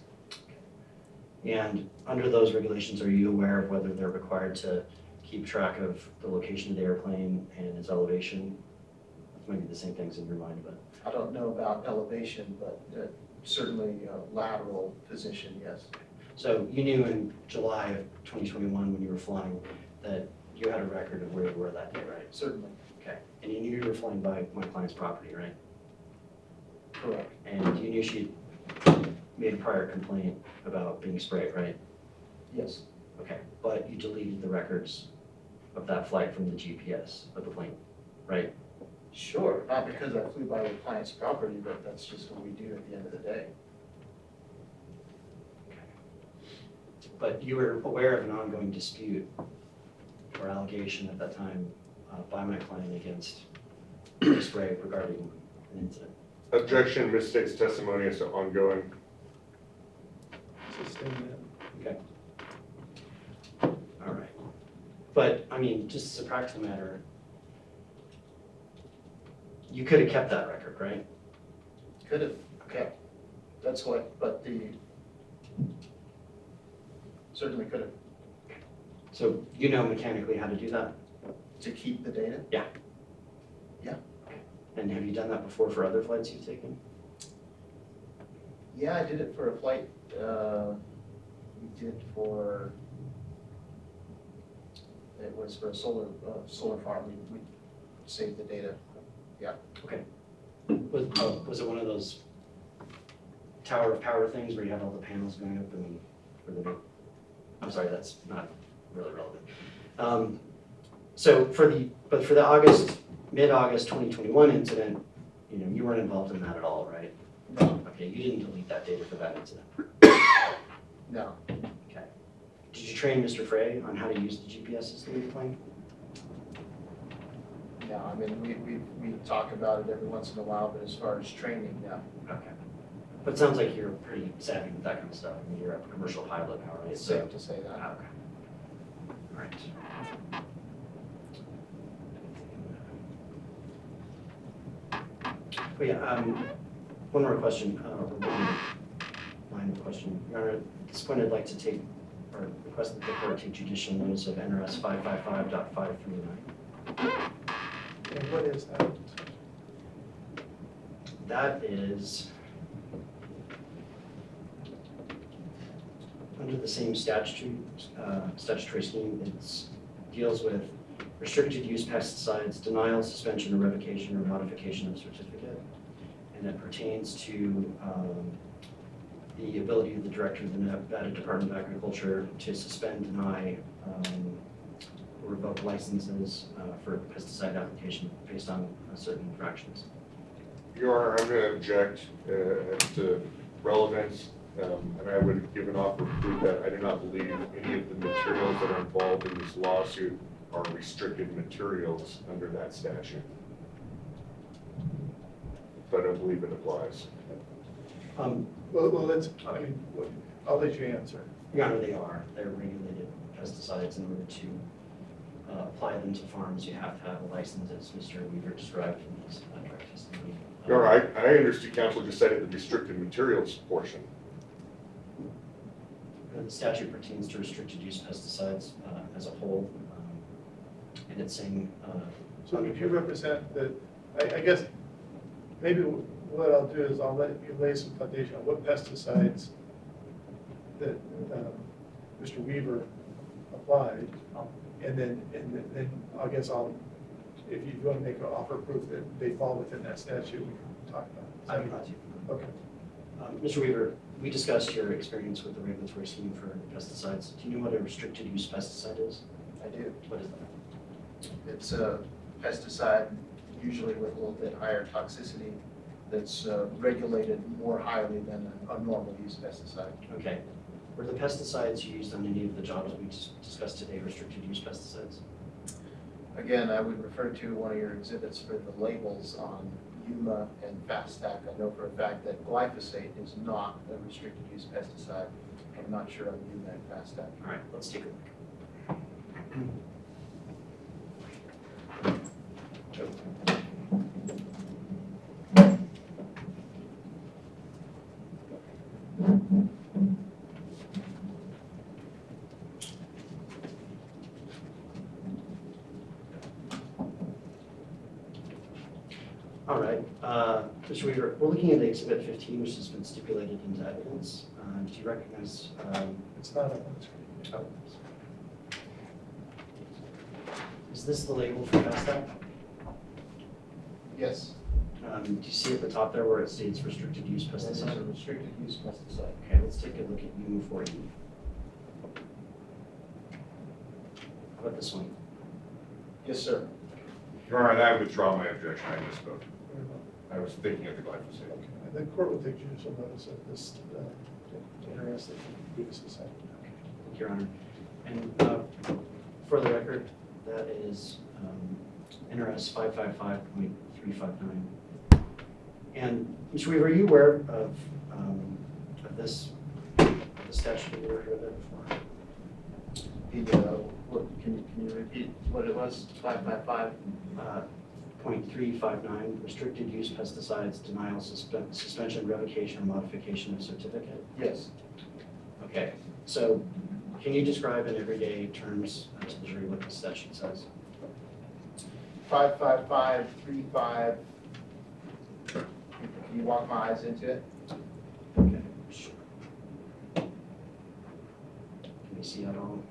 And under those regulations, are you aware of whether they're required to keep track of the location of the airplane and its elevation? That might be the same things in your mind, but. I don't know about elevation, but certainly lateral position, yes. So you knew in July of 2021 when you were flying that you had a record of where you were that day, right? Certainly, Okay. And you knew you were flying by my client's property, right? correct. And you knew she made a prior complaint about being sprayed, right? Yes, Okay. But you deleted the records of that flight from the GPS of the plane, right? sure. Not because I flew by the client's property, but that's just what we do at the end of the day. But you were aware of an ongoing dispute or allegation at that time by my client against Spray regarding an incident. Objection, misstates testimony as to ongoing. Okay. All right. But, I mean, just as a practical matter, you could have kept that record, right? Could have, okay. That's what, but certainly could have, So you know mechanically how to do that? to keep the data. And have you done that before for other flights you've taken? Yeah, I did it for a flight, we did for, it was for a solar farm, we saved the data. Was it one of those tower of power things where you have all the panels going up and where the, I'm sorry, that's not really relevant. So for the mid-August 2021 incident, you weren't involved in that at all, right? No, Okay, you didn't delete that data for that incident. no, Okay. Did you train Mr. Frey on how to use the GPS system in the plane? no, I mean, we talk about it every once in a while, but as far as training, no. Okay. But it sounds like you're pretty savvy with that kind of stuff. I mean, you're a commercial pilot now, right? It's So, safe to say that. okay. All right. But yeah, one more question, or one line of question. Your Honor, at this point I'd like to take, or request that the court take judicial notice of NRS 555.539. And what is that? That is under the same statutory scheme. It deals with restricted use pesticides, denial, suspension, or revocation, or modification of certificate. And it pertains to the ability of the director of the Nevada Department of Agriculture to suspend, deny, or revoke licenses for pesticide application based on certain infractions. Your Honor, I'm going to object to relevance, and I would give an offer of proof that I do not believe any of the materials that are involved in this lawsuit are restricted materials under that statute. So I don't believe it applies. Well, let's, I mean, I'll let you answer. Your Honor, they are. They're regulated pesticides. In order to apply them to farms, you have to have a license, as Mr. Weaver described in his direct testimony. Your Honor, I understood counsel just cited the restricted materials portion. The statute pertains to restricted use pesticides as a whole, and it's saying. So if you represent that, I guess, maybe what I'll do is I'll let you lay some foundation on what pesticides that Mr. Weaver applied, and then I guess if you want to make an offer of proof that they fall within that statute, we can talk about it. I'm glad to. Okay. Mr. Weaver, we discussed your experience with the regulatory scheme for pesticides. Do you know what a restricted use pesticide is? I do. What is that? It's a pesticide, usually with a little bit higher toxicity, that's regulated more highly than a normal use pesticide. Okay. Were the pesticides used on any of the jobs we just discussed today restricted use pesticides? Again, I would refer to one of your exhibits for the labels on Yuma and Fastac. I know for a fact that glyphosate is not a restricted use pesticide. I'm not sure on Yuma and Fastac. All right, let's take a look. All right, Mr. Weaver, we're looking at Exhibit 15, which has been stipulated into evidence. Do you recognize? It's not on the screen. Oh. Is this the label for Fastac? Yes, Do you see at the top there where it states restricted use that is a pesticide? restricted use pesticide. Okay, let's take a look at Yuma 4E. How about this one? Yes, sir. Your Honor, I withdraw my objection. I misspoke. I was thinking of the glyphosate. Okay, the court will take judicial notice of this interesting use aside. Thank you, Your Honor. And for the record, that is NRS 555.359. And Mr. Weaver, are you aware of this statute? Have you ever heard of it before? Can you repeat what it was? 555? 0.359, restricted use pesticides, denial, suspension, revocation, or modification of certificate. Yes. Okay, so can you describe in everyday terms to the jury what the statute says? 55535. Can you walk my eyes into it? Okay, sure. Can you see that all?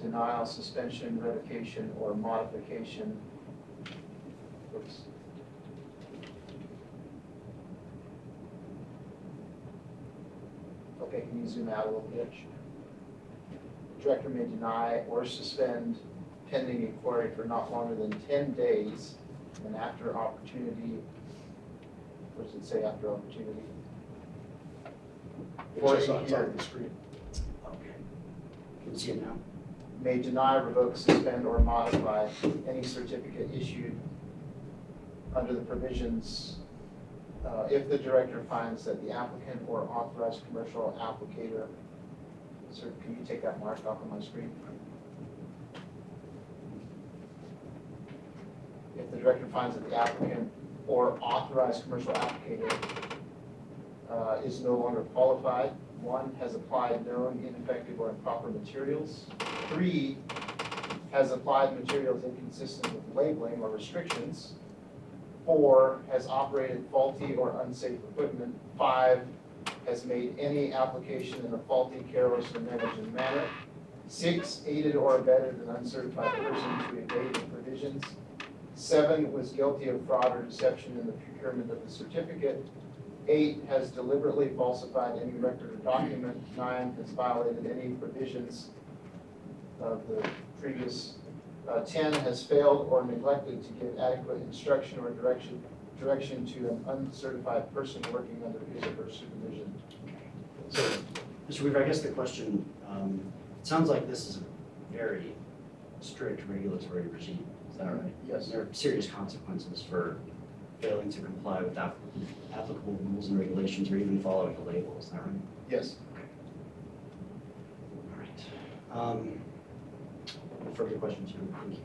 Denial, suspension, revocation, or modification. Oops. Okay, can you zoom out a little bit? Director may deny or suspend pending inquiry for not longer than 10 days and after opportunity. What does it say after opportunity? It's just on the screen. Okay. Can you see it now? May deny, revoke, suspend, or modify any certificate issued under the provisions if the director finds that the applicant or authorized commercial applicator, sir, can you take that mark off of my screen? If the director finds that the applicant or authorized commercial applicator is no longer qualified, 1, has applied known, ineffective, or improper materials. 3, has applied materials inconsistent with labeling or restrictions. 4, has operated faulty or unsafe equipment. 5, has made any application in a faulty, careless, or negligent manner. 6, aided or abetted an uncertified person to evade the provisions. 7 was guilty of fraud or deception in the procurement of the certificate. 8 has deliberately falsified any record or document. 9 has violated any provisions of the previous. 10 has failed or neglected to give adequate instruction or direction to an uncertified person working under his or her supervision. So, Mr. Weaver, I guess the question, it sounds like this is a very strict regulatory regime, is that right? Yes. There are serious consequences for failing to comply with applicable rules and regulations or even following the label, is that right? Yes. All right. No further questions, thank you.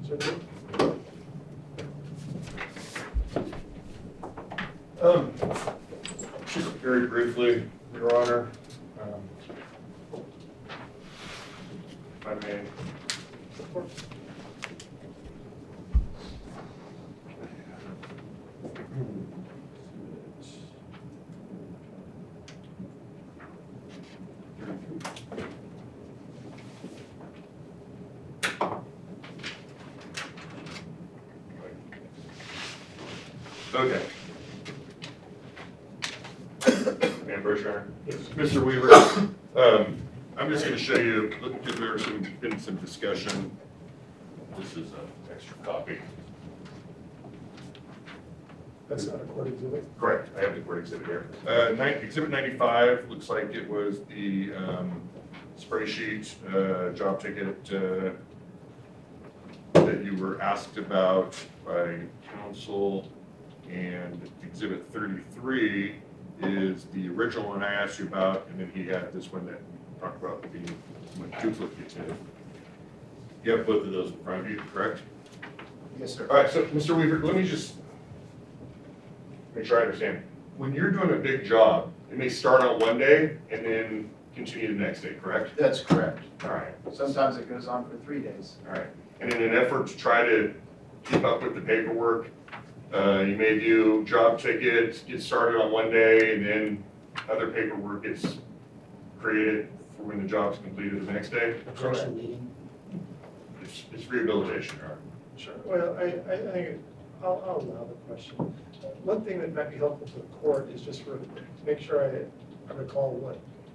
So, Just very briefly, Your Honor, if I may. Okay. Ambrose, Your Honor. yes. Mr. Weaver, I'm just going to show you, because there's been some discussion. This is an extra copy. That's not a court exhibit. Correct, I have the court exhibit here. Exhibit 95, looks like it was the spray sheet, job ticket that you were asked about by counsel. And exhibit 33 is the original one I asked you about, and then he had this one that talked about being duplicative. You have both of those in front of you, correct? Yes, sir. All right, so Mr. Weaver, let me just make sure I understand. When you're doing a big job, it may start on one day and then continue the next day, correct? That's correct. All right, Sometimes it goes on for 3 days. all right. And in an effort to try to keep up with the paperwork, you may do job tickets, get started on one day, and then other paperwork gets created for when the job's completed the next day. Objection leading. It's rehabilitation, all right? Sure. Well, I think, I'll allow the question. One thing that might be helpful to the court is just to make sure I recall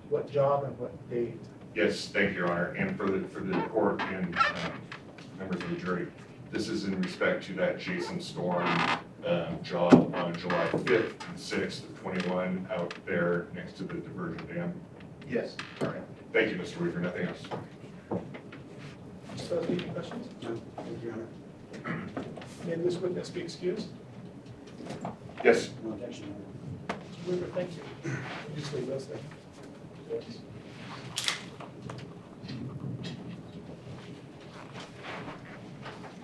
what job and what date. Yes, thank you, Your Honor, and for the court and members of the jury. This is in respect to that Jason Storm job on July 5th and 6th of 21 out there next to the diversion dam. Yes. All right, thank you, Mr. Weaver, nothing else. So, any questions? No, thank you, Your Honor. May this witness be excused? Yes, No objection, Your Honor. Mr. Weaver, thank you. Just leave us there. Yes.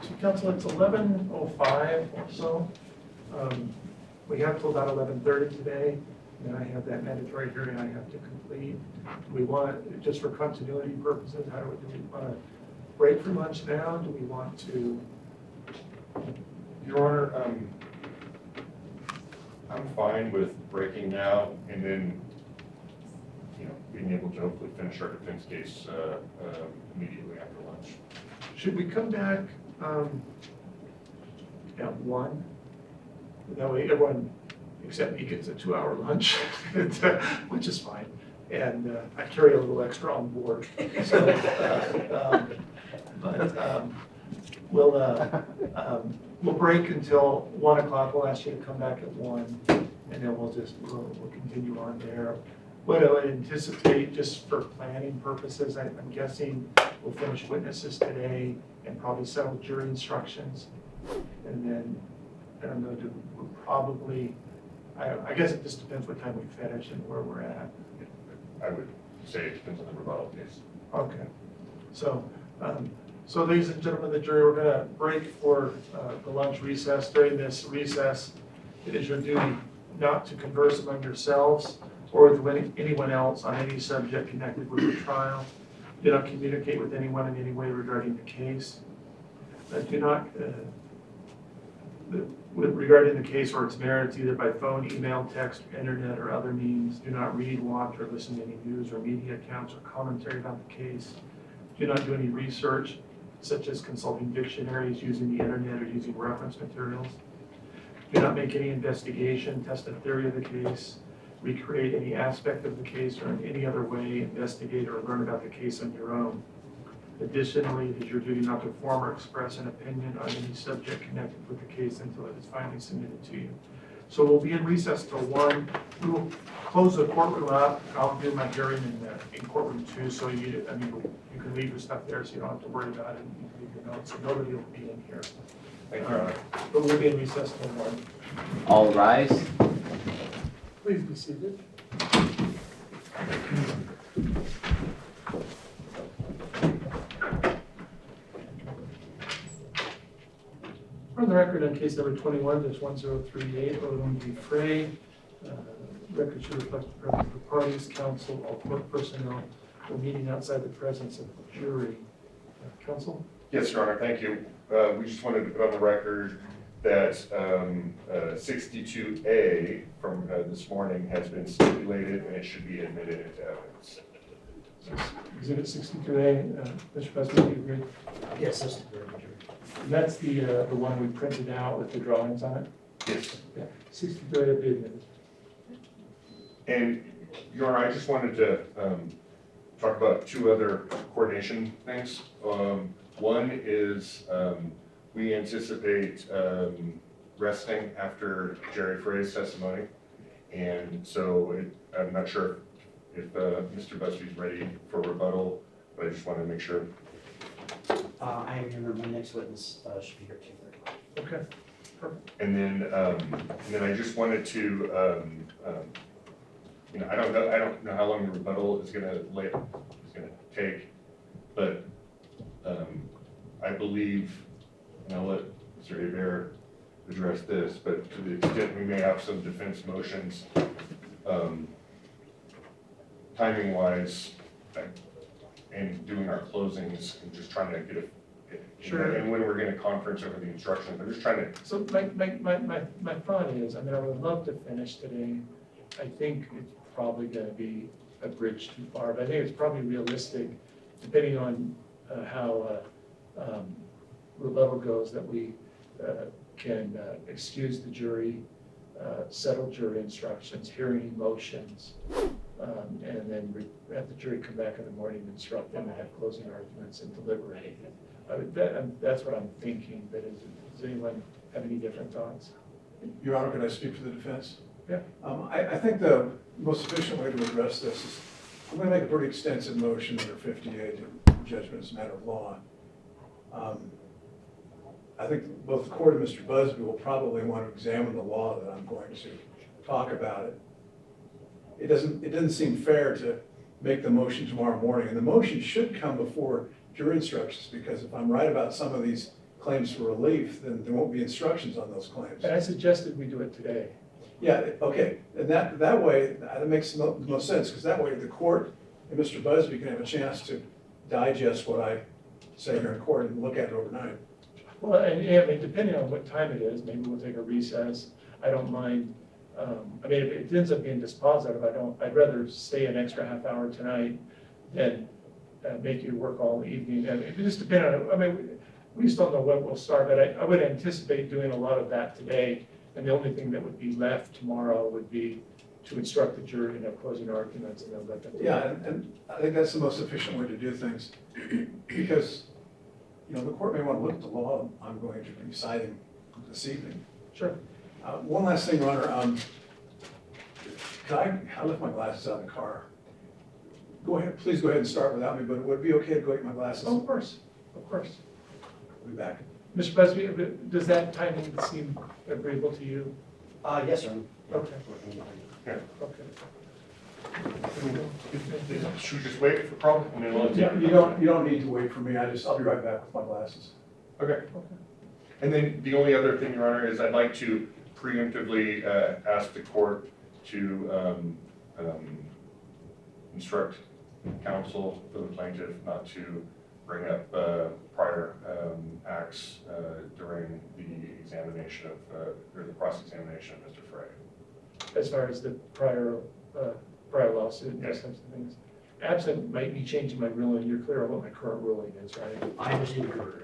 So council, it's 11:05 or so. We have till about 11:30 today, and I have that mandatory hearing I have to complete. Do we want, just for continuity purposes, do we want to break for lunch now? Do we want to? Your Honor, I'm fine with breaking now and then, being able to hopefully finish our defense case immediately after lunch. Should we come back at 1? That way everyone except me gets a 2-hour lunch, which is fine. And I carry a little extra on board. So, we'll break until 1 o'clock. We'll ask you to come back at 1, and then we'll continue on there. What I would anticipate, just for planning purposes, I'm guessing we'll finish witnesses today and probably settle jury instructions. And then, I don't know, we'll probably, I guess it just depends what time we finish and where we're at. I would say it depends on the rebuttal case. Okay. So, ladies and gentlemen of the jury, we're going to break for the lunch recess. During this recess, it is your duty not to converse among yourselves or with anyone else on any subject connected with the trial. Do not communicate with anyone in any way regarding the case. Regarding the case or its merits, either by phone, email, text, internet, or other means. Do not read, watch, or listen to any news or media accounts or commentary about the case. Do not do any research such as consulting dictionaries, using the internet, or using reference materials. Do not make any investigation, test a theory of the case, recreate any aspect of the case, or in any other way investigate or learn about the case on your own. Additionally, it is your duty not to form or express an opinion on any subject connected with the case until it is finally submitted to you. So we'll be in recess till 1. We will close the courtroom up. I'll do my hearing in courtroom 2, so you can leave your stuff there so you don't have to worry about it. You can leave your notes, so nobody will be in here. Thank you, Your Honor. But we'll be in recess till 1. All rise. Please be seated. For the record, on case number 21-1038, Odom v. Frey, record should reflect the presence of the parties, counsel, all court personnel, were meeting outside the presence of the jury. Counsel? Yes, Your Honor, thank you. We just wanted to put on the record that 62A from this morning has been stipulated and it should be admitted into evidence. Exhibit 62A, Mr. President, do you agree? Yes, that's the jury. That's the one we printed out with the drawings on it? Yes. Yeah, 62A will be admitted. And, Your Honor, I just wanted to talk about 2 other coordination things. One is we anticipate resting after Jerry Frey's testimony. And so I'm not sure if Mr. Busby's ready for rebuttal, but I just wanted to make sure. I remember my next witness should be here at 2:30. Okay. And then I just wanted to, I don't know how long the rebuttal is gonna take, but I believe, and I'll let Mr. Hebert address this, but to the extent we may have some defense motions, timing wise, and doing our closings and just trying to get a, Sure. and when we're gonna conference over the instructions, I'm just trying to. So my thought is, I would love to finish today. I think it's probably gonna be a bridge too far, but I think it's probably realistic, depending on how rebuttal goes, that we can excuse the jury, settle jury instructions, hearing motions, and then have the jury come back in the morning, instruct them, and have closing arguments and deliberate. That's what I'm thinking, but does anyone have any different thoughts? Your Honor, can I speak for the defense? Yeah. I think the most efficient way to address this is, I'm going to make a pretty extensive motion under 58, judgment as a matter of law. I think both the court and Mr. Busby will probably want to examine the law that I'm going to talk about it. It doesn't seem fair to make the motion tomorrow morning, and the motion should come before jury instructions, because if I'm right about some of these claims for relief, then there won't be instructions on those claims. And I suggested we do it today. Yeah, okay, and that way, that makes the most sense, because that way the court and Mr. Busby can have a chance to digest what I say here in court and look at it overnight. Well, and depending on what time it is, maybe we'll take a recess. I don't mind. If it ends up being dispositive, I'd rather stay an extra half hour tonight than make you work all evening. And it just depends on, we just don't know when we'll start, but I would anticipate doing a lot of that today. And the only thing that would be left tomorrow would be to instruct the jury and have closing arguments and then let them. Yeah, and I think that's the most efficient way to do things, because, the court may want to look at the law I'm going to be citing this evening. Sure. One last thing, Your Honor, I left my glasses out in the car. Go ahead, please go ahead and start without me, but would it be okay to go get my glasses? Oh, of course. I'll be back. Mr. Busby, does that timing seem agreeable to you? Yes, sir. Okay. Yeah. Okay. Should we just wait for problem? And then we'll Yeah, you don't need to wait for me, I'll be right back with my glasses. Okay. And then the only other thing, Your Honor, is I'd like to preemptively ask the court to instruct counsel for the plaintiff not to bring up prior acts during the examination of, or the cross-examination of Mr. Frey. As far as the prior lawsuit and those types of things. absent me changing my ruling, you're clear on what my current ruling is, right? I understand your.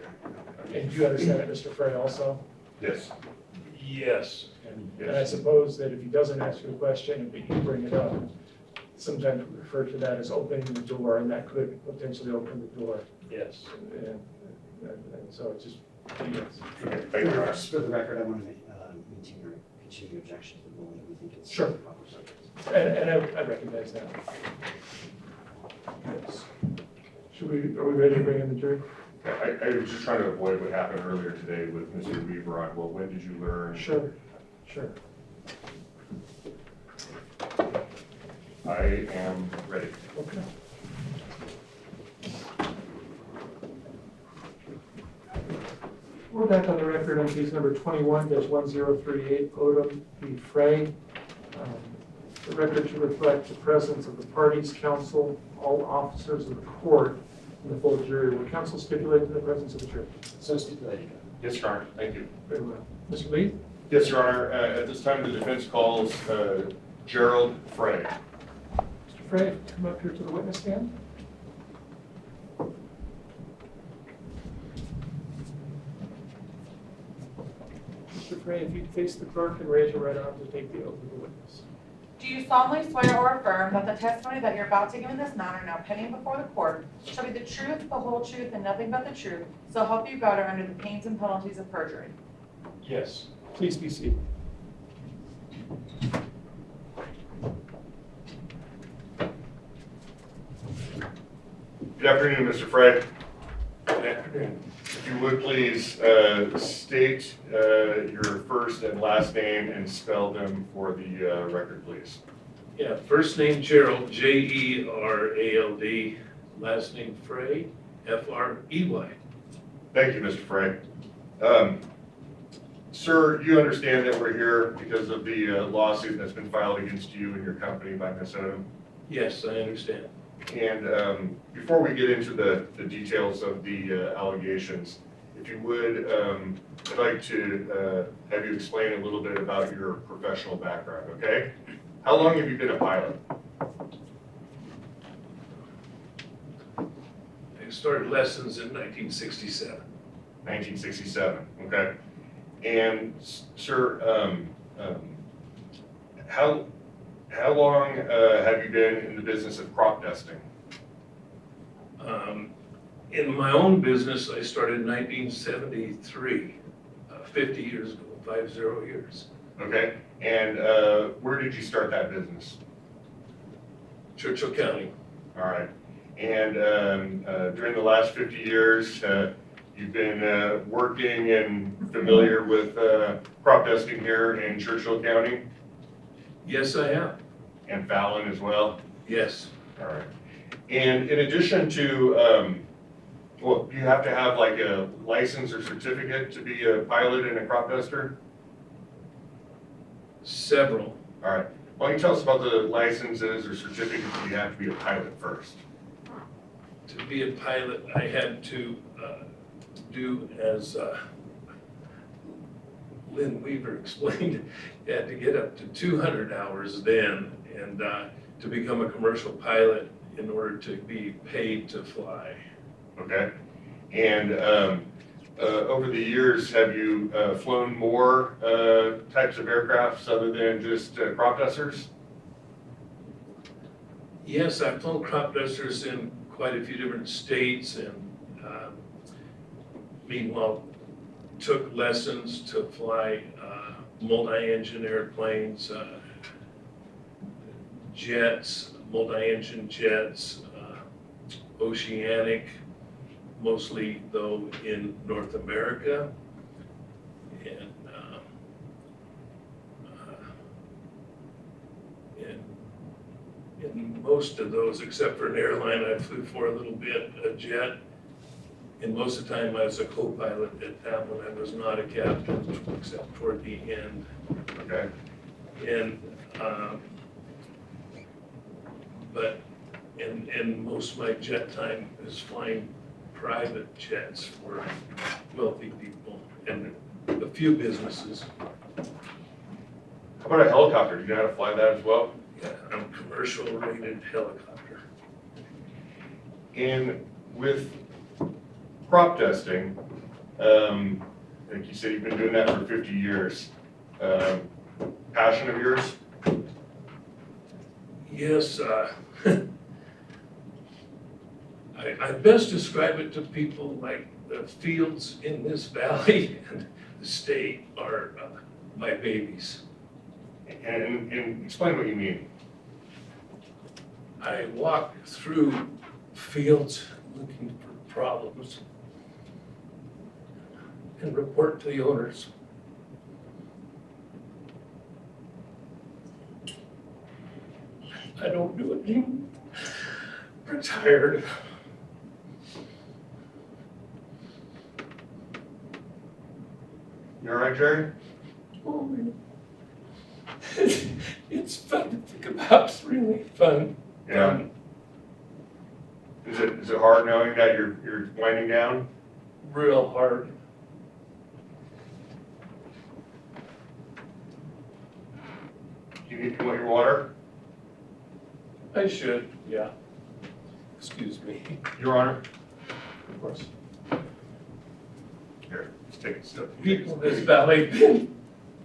And do you understand that, Mr. Frey, also? Yes. Yes. And I suppose that if he doesn't ask you a question, but you bring it up, sometimes we refer to that as opening the door, and that could potentially open the door. Yes. And so it's just, yes. Okay, thank you, Your Honor. Just for the record, I want to maintain your continuing objection to the ruling. We think it's. Sure. the proper subject. And I recognize that. Are we ready to bring in the jury? I was just trying to avoid what happened earlier today with Mr. Weaver on, well, when did you learn? Sure. I am ready. Okay. We're back on the record on case number 21-1038, Odom v. Frey. The record should reflect the presence of the parties, counsel, all officers of the court, and the full jury. Will counsel stipulate to the presence of the jury? So stipulated. Yes, Your Honor, thank you. Very well. Mr. Lee? Yes, Your Honor, at this time, the defense calls Gerald Frey. Mr. Frey, come up here to the witness stand. Mr. Frey, if you'd face the clerk and raise your right arm to take the oath of the witness. Do you solemnly swear or affirm that the testimony that you're about to give in this matter now pending before the court shall be the truth, the whole truth, and nothing but the truth, so help you God or under the pains and penalties of perjury? Yes. Please be seated. Good afternoon, Mr. Frey. Good afternoon. If you would please state your first and last name and spell them for the record, please. Yeah, first name Gerald, Jerald, last name Frey, Frey. Thank you, Mr. Frey. Sir, you understand that we're here because of the lawsuit that's been filed against you and your company by Ms. Odom? Yes, I understand. And before we get into the details of the allegations, if you would, I'd like to have you explain a little bit about your professional background, okay? How long have you been a pilot? I started lessons in 1967. 1967, okay? And sir, how long have you been in the business of crop dusting? In my own business, I started in 1973, 50 years ago, 50 years. Okay, and where did you start that business? Churchill County. All right, and during the last 50 years, you've been working and familiar with crop dusting here in Churchill County Yes, I am. and Fallon as well? Yes. All right. And in addition to, well, do you have to have like a license or certificate to be a pilot and a crop duster? Several. All right. Why don't you tell us about the licenses or certificates you have to be a pilot first? To be a pilot, I had to do as Lynn Weaver explained, you had to get up to 200 hours then, and to become a commercial pilot in order to be paid to fly. Okay. And over the years, have you flown more types of aircrafts other than just crop dusters? Yes, I've flown crop dusters in quite a few different states, and meanwhile, took lessons to fly multi-engine airplanes, jets, multi-engine jets, oceanic, mostly though in North America. And in most of those, except for an airline I flew for a little bit, a jet. And most of the time I was a co-pilot at that one. I was not a captain, except toward the end. Okay. And, and most of my jet time is flying private jets for wealthy people and a few businesses. How about a helicopter? Do you know how to fly that as well? Yeah, I'm a commercial rated helicopter. And with crop dusting, like you said, you've been doing that for 50 years. Passion of yours? Yes, I best describe it to people like the fields in this valley and the state are my babies. And explain what you mean. I walk through fields looking for problems and report to the owners. I don't do it anymore. Retired. You all right, Jerry? Oh, man. It's fun to think about. It's really fun. Yeah. Is it hard knowing that you're winding down? Real hard. You want your water? I should, yeah. Excuse me. Your Honor? Of course. Here, let's take a sip. People in this valley have been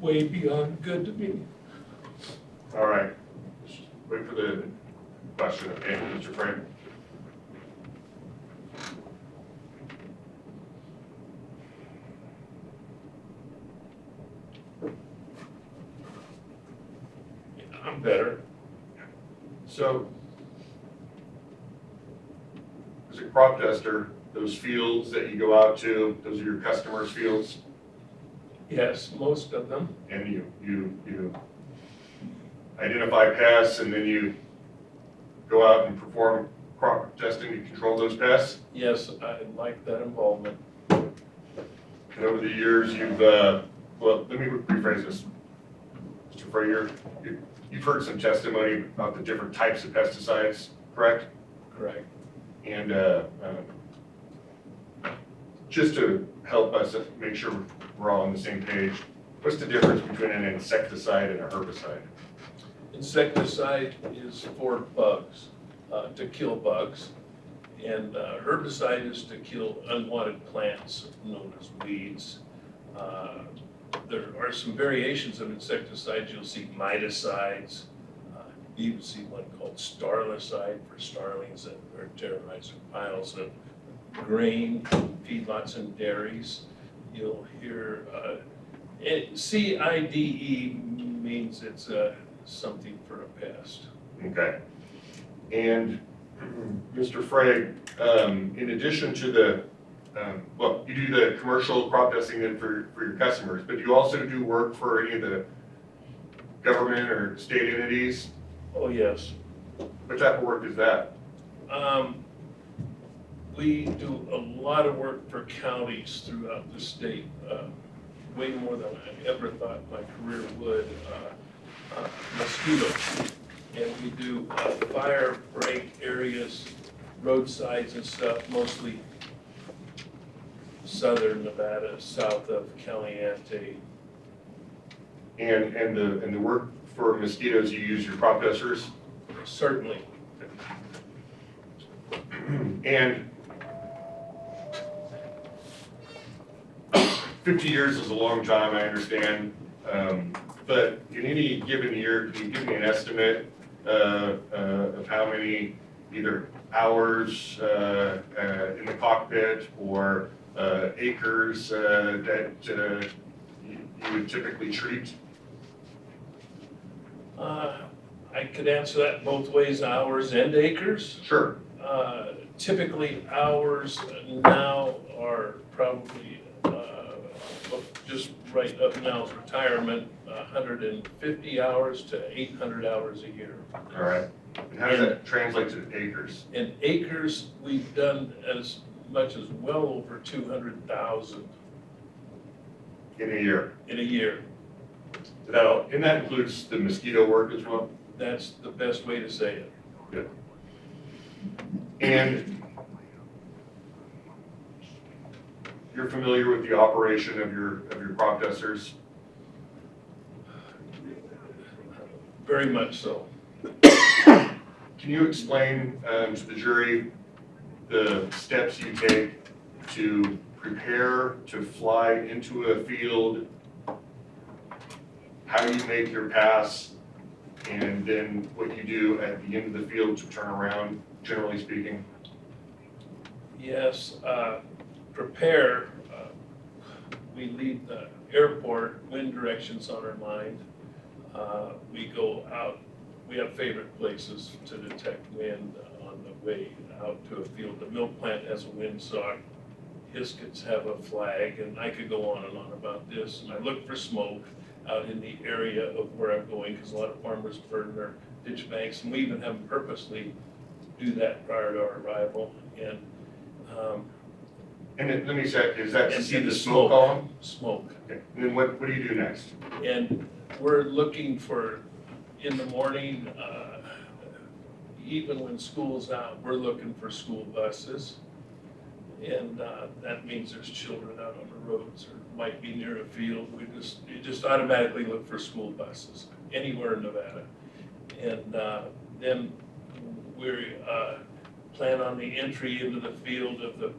way beyond good to me. All right. Just wait for the question, okay, Mr. Frank? I'm better. So, as a crop duster, those fields that you go out to, those are your customers' fields, Yes, most of them. and you identify pests, and then you go out and perform crop testing to control those pests? Yes, I like that involvement. And over the years, well, let me rephrase this. Mr. Frayer, you've heard some testimony about the different types of pesticides, correct? Correct. And just to help us make sure we're all on the same page, what's the difference between an insecticide and a herbicide? Insecticide is for bugs, to kill bugs. And herbicide is to kill unwanted plants known as weeds. There are some variations of insecticides. You'll see miticides. You even see one called starlicide for starlings that are terrorizing piles of grain, feedlots and dairies. You'll hear CIDE means it's something for a pest. Okay. And Mr. Frey, in addition to the, well, you do the commercial crop dusting then for your customers, but you also do work for any of the government or state entities? Oh, yes. What type of work is that? We do a lot of work for counties throughout the state, way more than I ever thought my career would. Mosquito, and we do fire break areas, roadsides and stuff, mostly southern Nevada, south of Caliente. And the work for mosquitoes, you use your crop dusters? Certainly. And 50 years is a long time, I understand. But in any given year, can you give me an estimate of how many either hours in the cockpit or acres that you would typically treat? I could answer that both ways, hours and acres. Sure. Typically, hours now are probably, just right up now is retirement, 150 hours to 800 hours a year. All right. And how does that translate to acres? In acres, we've done as much as well over 200,000 In a year? in a year. And that includes the mosquito work as well? That's the best way to say it. Good. And you're familiar with the operation of your crop dusters? Very much so. Can you explain to the jury the steps you take to prepare to fly into a field, how you make your pass, and then what you do at the end of the field to turn around, generally speaking? Yes, prepare, we leave the airport, wind directions on our mind. We go out, we have favorite places to detect wind on the way out to a field. The milk plant has a windsock, Hiscott's have a flag, and I could go on and on about this. And I look for smoke out in the area of where I'm going, because a lot of farmers burn their ditch banks, and we even have them purposely do that prior to our arrival. And then, let me say, is that to And see see the the smoke smoke. column? Smoke. Okay, and then what do you do next? And we're looking for, in the morning, even when school's out, we're looking for school buses. And that means there's children out on the roads or might be near a field. You just automatically look for school buses anywhere in Nevada. And then we plan on the entry into the field of the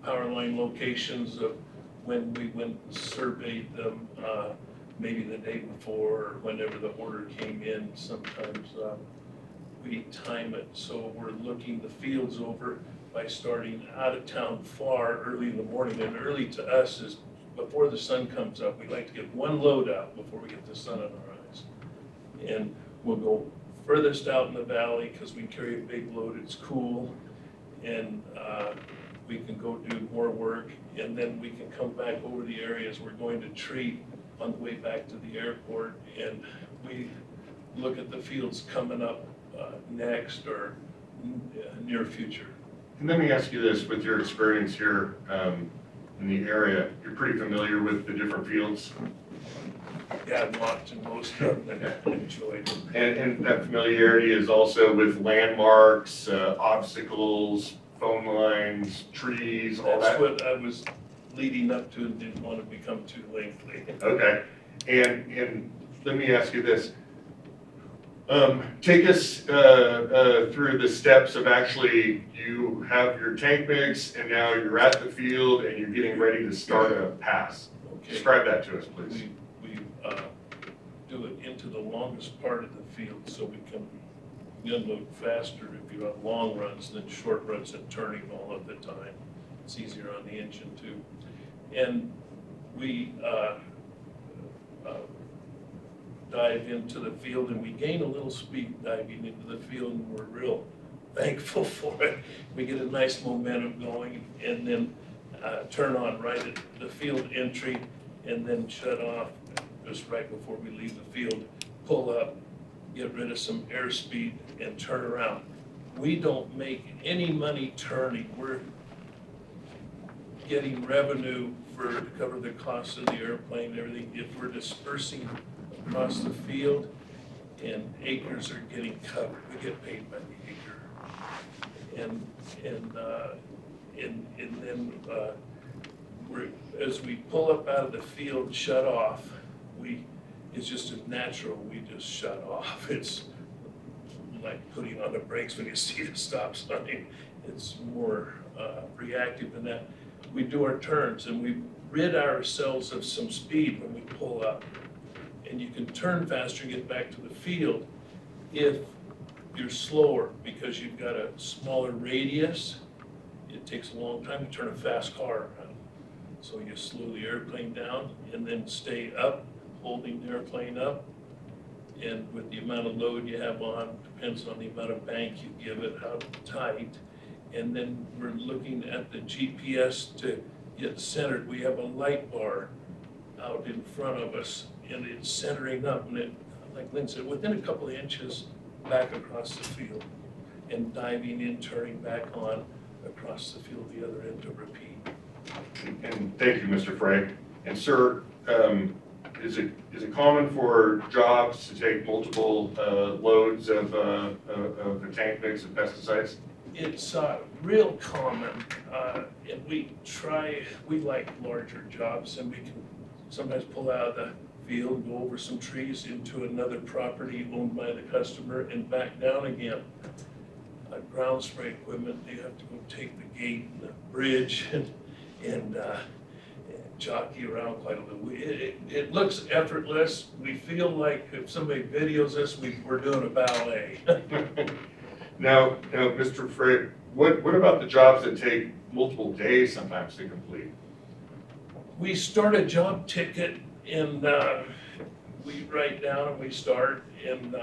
power line locations of when we went and surveyed them, maybe the day before or whenever the order came in. Sometimes we time it so we're looking the fields over by starting out of town far early in the morning. And early to us is before the sun comes up. We like to get one load out before we get the sun in our eyes. And we'll go furthest out in the valley because we carry a big load, it's cool. And we can go do more work, and then we can come back over the areas we're going to treat on the way back to the airport. And we look at the fields coming up next or near future. And let me ask you this, with your experience here in the area, you're pretty familiar with the different fields? Yeah, I've walked in most of them and enjoyed them. And that familiarity is also with landmarks, obstacles, phone lines, trees, all That's that? what I was leading up to and didn't want to become too lengthy. Okay, and let me ask you this. Take us through the steps of actually, you have your tank mix and now you're at the field and you're getting ready to start a pass. Okay. Describe that to us, please. We do it into the longest part of the field so we can unload faster if you have long runs than short runs and turning all of the time. It's easier on the engine too. And we dive into the field and we gain a little speed diving into the field and we're real thankful for it. We get a nice momentum going and then turn on right at the field entry and then shut off just right before we leave the field, pull up, get rid of some airspeed and turn around. We don't make any money turning. We're getting revenue to cover the cost of the airplane and everything. If we're dispersing across the field and acres are getting covered, we get paid by the acre. And then as we pull up out of the field, shut off, it's just as natural, we just shut off. It's like putting on the brakes when you see the stop sign. It's more reactive than that. We do our turns and we rid ourselves of some speed when we pull up. And you can turn faster and get back to the field if you're slower because you've got a smaller radius. It takes a long time to turn a fast car around. So you slow the airplane down and then stay up, holding the airplane up. And with the amount of load you have on, depends on the amount of bank you give it, how tight. And then we're looking at the GPS to get centered. We have a light bar out in front of us and it's centering up and it, like Lynn said, within a couple of inches back across the field and diving in, turning back on across the field, the other end to repeat. And thank you, Mr. Frey. And sir, is it common for jobs to take multiple loads of the tank mix of pesticides? It's real common, and we like larger jobs, and we can sometimes pull out of the field, go over some trees into another property owned by the customer and back down again. ground spray equipment, you have to go take the gate and the bridge and jockey around quite a little. It looks effortless. We feel like if somebody videos us, we're doing a ballet. Now, Mr. Frey, what about the jobs that take multiple days sometimes to complete? We start a job ticket and we write down and we start and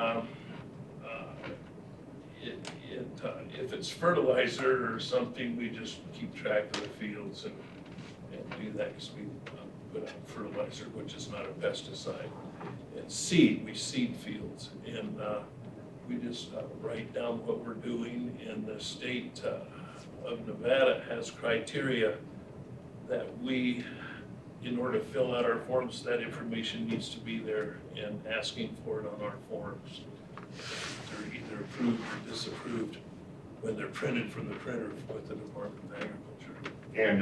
if it's fertilizer or something, we just keep track of the fields and do that because we put out fertilizer, which is not a pesticide. And seed, we seed fields and we just write down what we're doing. And the state of Nevada has criteria that we, in order to fill out our forms, that information needs to be there and asking for it on our forms. They're either approved or disapproved when they're printed from the printer with the Department of Agriculture. And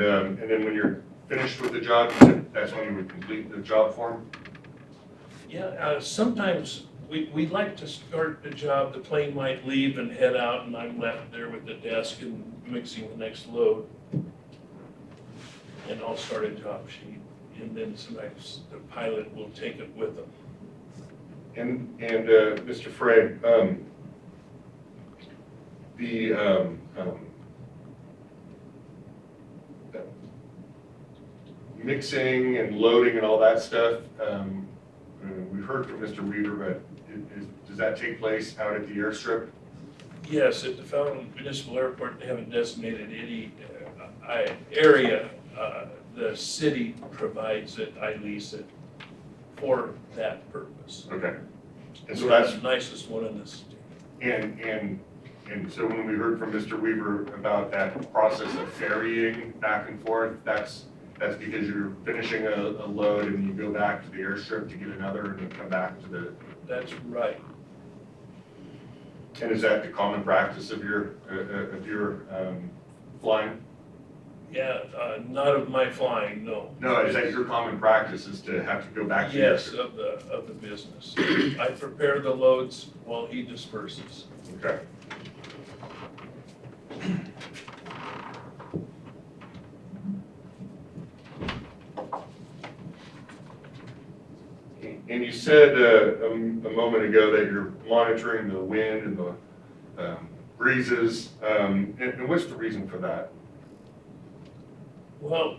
then when you're finished with the job, that's when you would complete the job form? Yeah, sometimes we like to start the job, the plane might leave and head out and I'm left there with the desk and mixing the next load. And I'll start a job sheet and then sometimes the pilot will take it with them. And Mr. Frey, the mixing and loading and all that stuff, we've heard from Mr. Weaver, but does that take place out at the airstrip? Yes, at the Fountain Municipal Airport, they haven't designated any area. The city provides it, I lease it for that purpose. Okay. And so We're that's, the nicest one in the city. and so when we heard from Mr. Weaver about that process of ferrying back and forth, that's because you're finishing a load and you go back to the airstrip to get another and then come back to the. That's right. And is that the common practice of your flying? Yeah, not of my flying, no. No, is that your common practice is to have to go back to the Yes, airstrip? of the business. I prepare the loads while he disperses. Okay. And you said a moment ago that you're monitoring the wind and the breezes. And what's the reason for that? Well,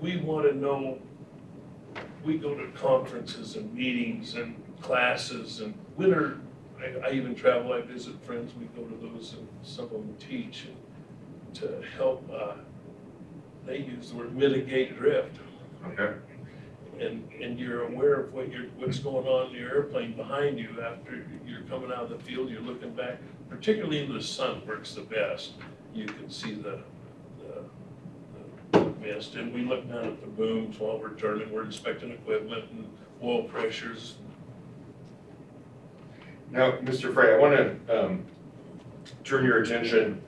we want to know, we go to conferences and meetings and classes and winter, I even travel, I visit friends, we go to those and some of them teach to help, they use the word mitigate drift. Okay. And you're aware of what's going on in your airplane behind you after you're coming out of the field, you're looking back, particularly in the sun works the best. You can see the mist, and we look down at the booms while we're turning, we're inspecting equipment and oil pressures. Now, Mr. Frey, I want to turn your attention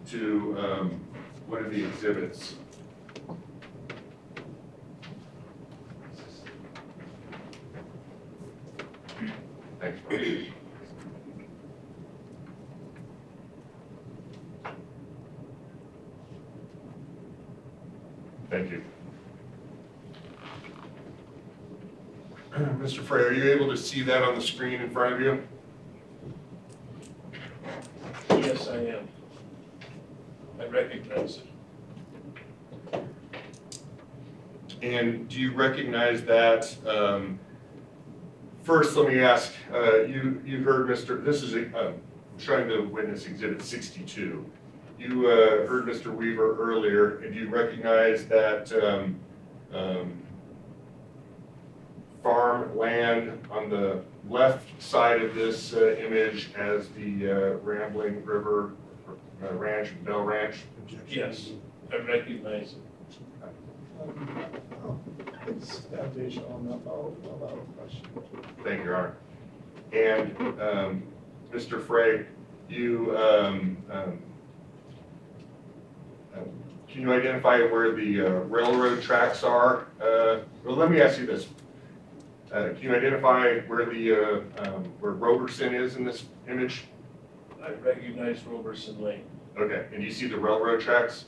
to one of the exhibits. Thanks. Thank you. Mr. Frey, are you able to see that on the screen in front of you? Yes, I am. I recognize it. And do you recognize that? First, let me ask, you heard this is showing the witness exhibit 62. You heard Mr. Weaver earlier, and you recognize that farm land on the left side of this image as the Rambling River Ranch and Bell Ranch? Yes, I recognize it. It's foundational, I'll allow a question. Thank you, Your Honor. And Mr. Frey, you can you identify where the railroad tracks are? Well, let me ask you this. Can you identify where the where Roberson is in this image? I recognize Roberson Lane. Okay, and you see the railroad tracks?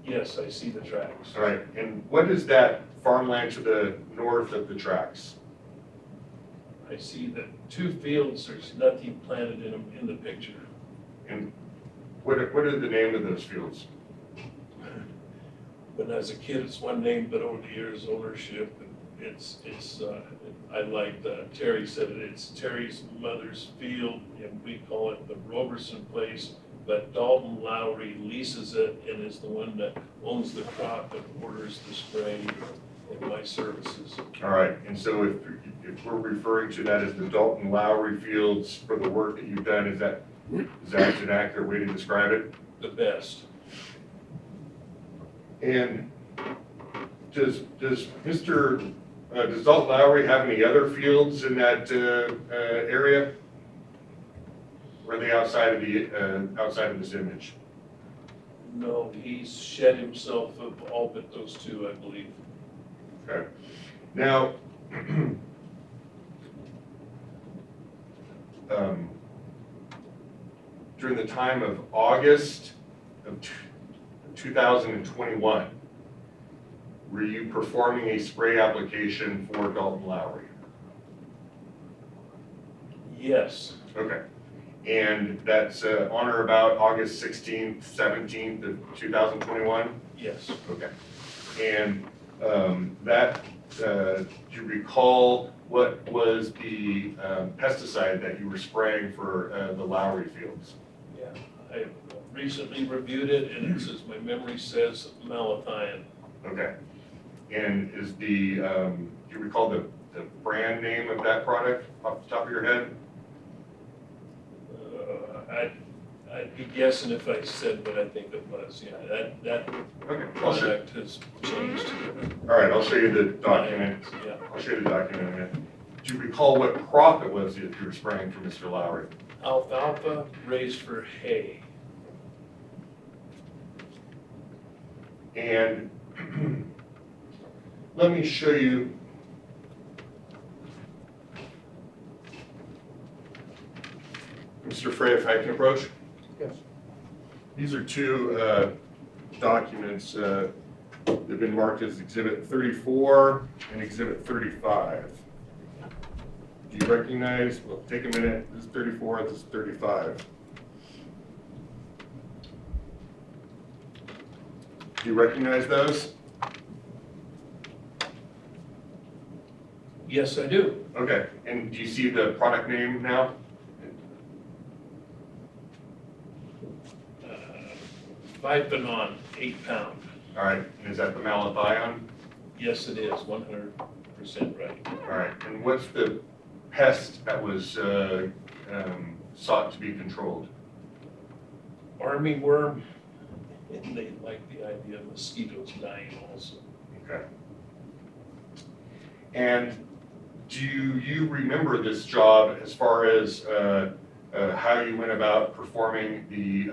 Yes, I see the tracks. All right, and what is that farmland to the north of the tracks? I see the 2 fields, there's nothing planted in them in the picture. And what are the name of those fields? When I was a kid, it's one name, but over the years, ownership, I like Terry said it, it's Terry's mother's field, and we call it the Roberson Place, but Dalton Lowry leases it and is the one that owns the crop and orders the spray and my services. All right, and so if we're referring to that as the Dalton Lowry Fields for the work that you've done, is that an accurate way to describe it? The best. And does Dalton Lowry have any other fields in that area? Or are they outside of this image? No, he's shed himself of all but those 2, I believe. Okay. Now, during the time of August of 2021, were you performing a spray application for Dalton Lowry? Yes, Okay. And that's on or about August 16th, 17th of 2021? yes. Okay. And do you recall what was the pesticide that you were spraying for the Lowry fields? Yeah, I recently reviewed it and it says, my memory says malathion. Okay. And is do you recall the brand name of that product off the top of your head? I'd be guessing if I said what I think it was, yeah, that Okay. I'll show, product has changed. all right, I'll show you the document. Yeah, I'll show you the document in a minute. Do you recall what crop it was that you were spraying for Mr. Lowry? alfalfa raised for hay. And let me show you. Mr. Frey, if I can approach? Yes. These are 2 documents that have been marked as Exhibit 34 and Exhibit 35. Do you recognize, well, take a minute, this is 34, this is 35. Do you recognize those? Yes, I do. Okay, and do you see the product name now? Vipanon, 8 pound. All right, and is that the malathion? Yes, it is, 100% right. All right, and what's the pest that was sought to be controlled? Army worm, and they like the idea of mosquitoes dying also. Okay. And do you remember this job as far as how you went about performing the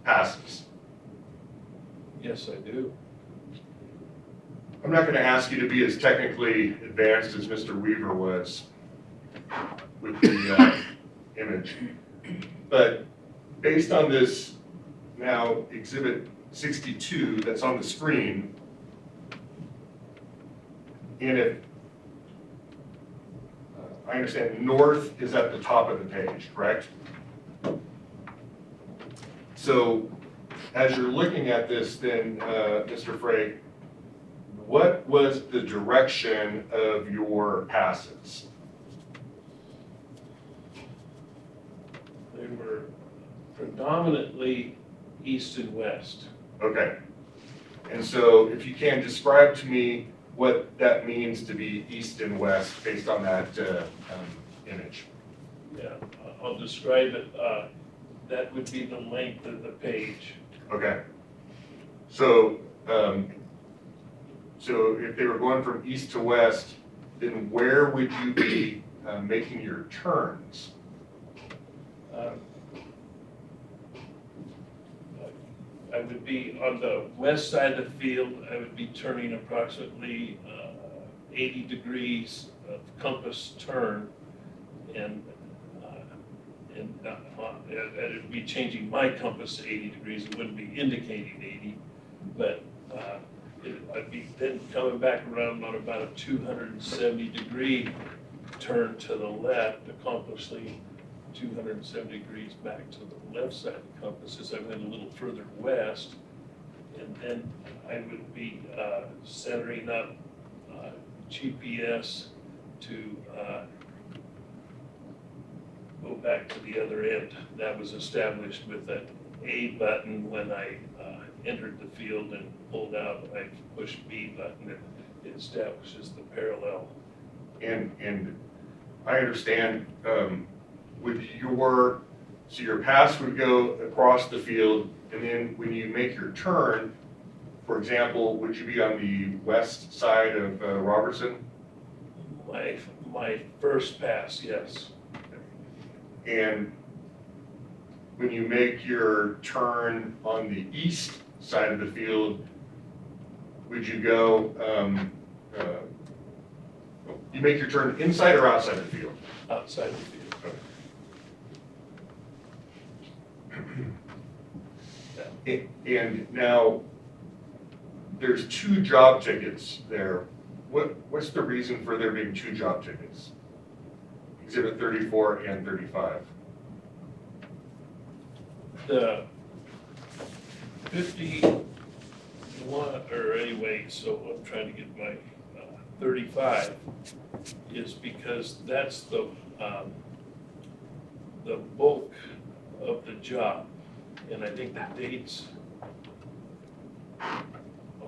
passes? Yes, I do. I'm not going to ask you to be as technically advanced as Mr. Weaver was with the image, but based on this now Exhibit 62 that's on the screen, and if I understand north is at the top of the page, correct? So as you're looking at this then, Mr. Frey, what was the direction of your passes? They were predominantly east and west. Okay. And so if you can describe to me what that means to be east and west based on that image. Yeah, I'll describe it. That would be the length of the page. Okay. So, so if they were going from east to west, then where would you be making your turns? I would be on the west side of the field. I would be turning approximately 80 degrees compass turn, and it would be changing my compass to 80 degrees, it wouldn't be indicating 80, but I'd be then coming back around on about a 270 degree turn to the left, accomplishing 270 degrees back to the left side of the compass as I went a little further west. And then I would be centering up GPS to go back to the other end. That was established with that A button when I entered the field and pulled out. I pushed B button, and it establishes the parallel. And I understand, so your pass would go across the field, and then when you make your turn, for example, would you be on the west side of Robertson? My first pass, yes. And when you make your turn on the east side of the field, would you go, you make your turn inside or outside the field? Outside the field. And now, there's 2 job tickets there. What's the reason for there being 2 job tickets? Exhibit 34 and 35. The 51, or anyway, so I'm trying to get my 35, is because that's the bulk of the job. And I think the dates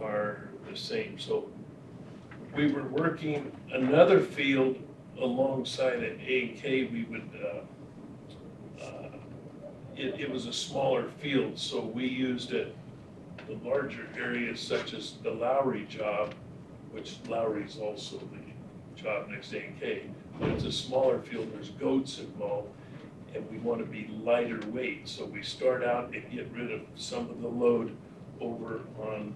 are the same. So we were working another field alongside an AK. We would, it was a smaller field, so we used it, the larger areas such as the Lowry job, which Lowry is also the job next to AK. But it's a smaller field, there's goats involved, and we want to be lighter weight. So we start out and get rid of some of the load over on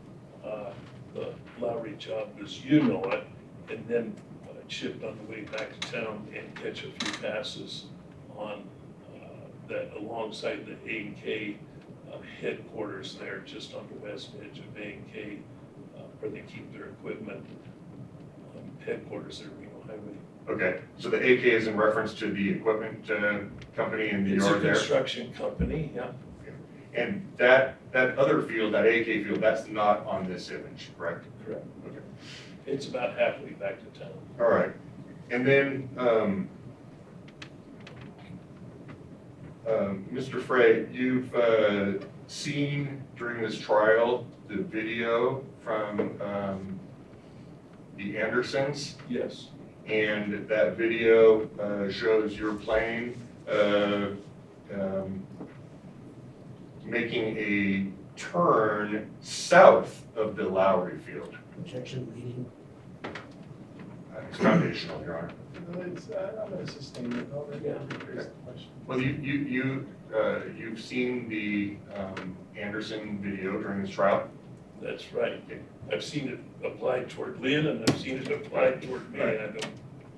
the Lowry job as you know it, and then shift on the way back to town and catch a few passes on that alongside the A&K headquarters there, just on the west edge of A&K, where they keep their equipment. Headquarters there, Reno Highway. Okay, so the AK is in reference to the equipment company in the It's a yard there? construction company, yeah. And that other field, that AK field, that's not on this image, correct? Correct. Okay. It's about halfway back to town. All right. And then, Mr. Frey, you've seen during this trial the video from the Andersons, Yes, and that video shows your plane making a turn south of the Lowry field. Objection leading. It's foundational, Your Honor. I'm gonna sustain it, I'll Yeah. rephrase the question. Well, you've seen the Anderson video during this trial? that's right. I've seen it applied toward Lynn, and I've seen it applied toward me, and I don't.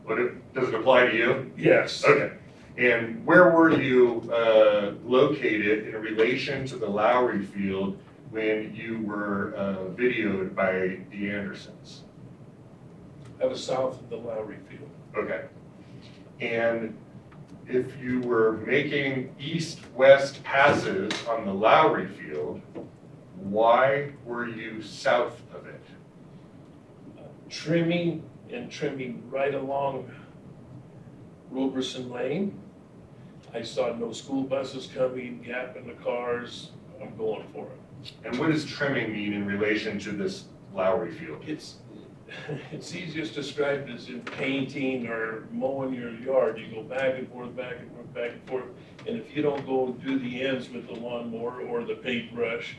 But does it apply to you? Yes. Okay. And where were you located in relation to the Lowry field when you were videoed by the Andersons? I was south of the Lowry field. Okay. And if you were making east-west passes on the Lowry field, why were you south of it? Trimming right along Roberson Lane. I saw no school buses coming, gap in the cars, I'm going for it. And what does trimming mean in relation to this Lowry field? It's easiest described as in painting or mowing your yard. You go back and forth, back and forth, back and forth. And if you don't go do the ends with the lawnmower or the paintbrush,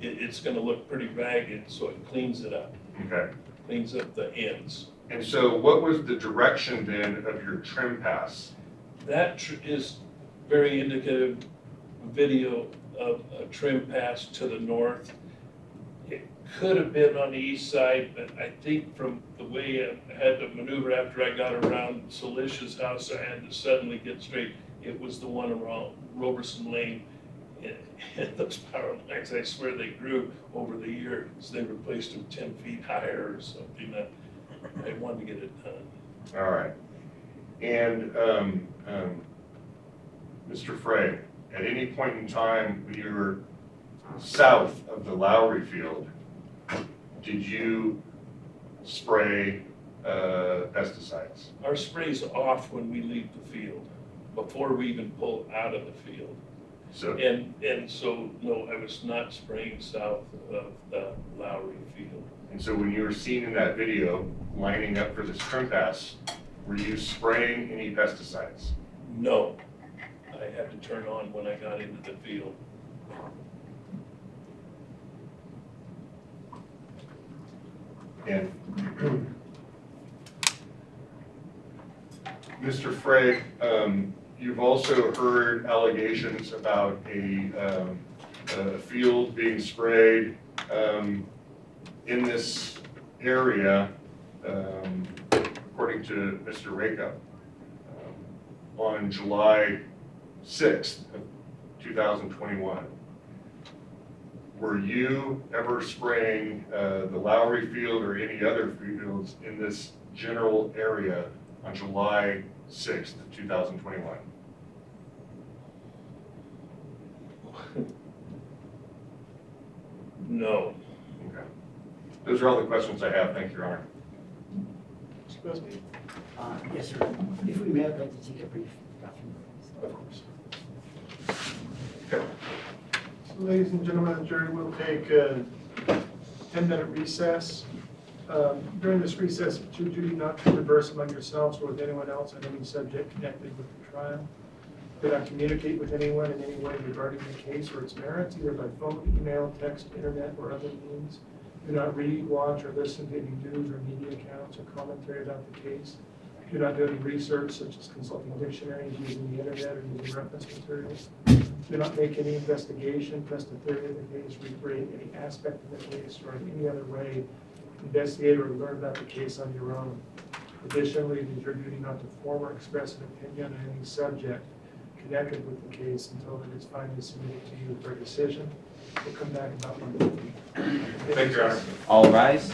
it's gonna look pretty ragged, so it cleans it up, Okay. cleans up the ends. And so what was the direction then of your trim pass? That is very indicative video of a trim pass to the north. could have been on the east side, but I think from the way I had to maneuver after I got around Celicia's house, I had to suddenly get straight. It was the one around Roberson Lane. And those power lines, I swear they grew over the years. They replaced them 10 feet higher or something. I wanted to get it done. All right. And Mr. Frey, at any point in time when you were south of the Lowry field, did you spray pesticides? Our spray's off when we leave the field, before we even pull out of the field. So, And so, no, I was not spraying south of the Lowry field. and so when you were seen in that video lining up for this trim pass, were you spraying any pesticides? No, I had to turn on when I got into the field. And Mr. Frey, you've also heard allegations about a field being sprayed in this area, according to Mr. Rako, on July 6th of 2021. Were you ever spraying the Lowry field or any other fields in this general area on July 6th, 2021? No. Okay. Those are all the questions I have. Thank you, Your Honor. Mr. Busby? Yes, sir. If we may, I'd like to take a brief bathroom break. Of course. Okay. So ladies and gentlemen of the jury, we'll take a 10-minute recess. During this recess, it's your duty not to converse among yourselves or with anyone else on any subject connected with the trial. Do not communicate with anyone in any way regarding the case or its merits, either by phone, email, text, internet, or other means. Do not read, watch, or listen to any news or media accounts or commentary about the case. Do not do any research, such as consulting dictionaries, using the internet, or using reference materials. Do not make any investigation, test the theory of the case, recreate any aspect of the case, or in any other way investigate or learn about the case on your own. Additionally, it is your duty not to form or express an opinion on any subject connected with the case until it is finally submitted to you for a decision. We'll come back about 1 minute. Thank you, Your Honor. All rise.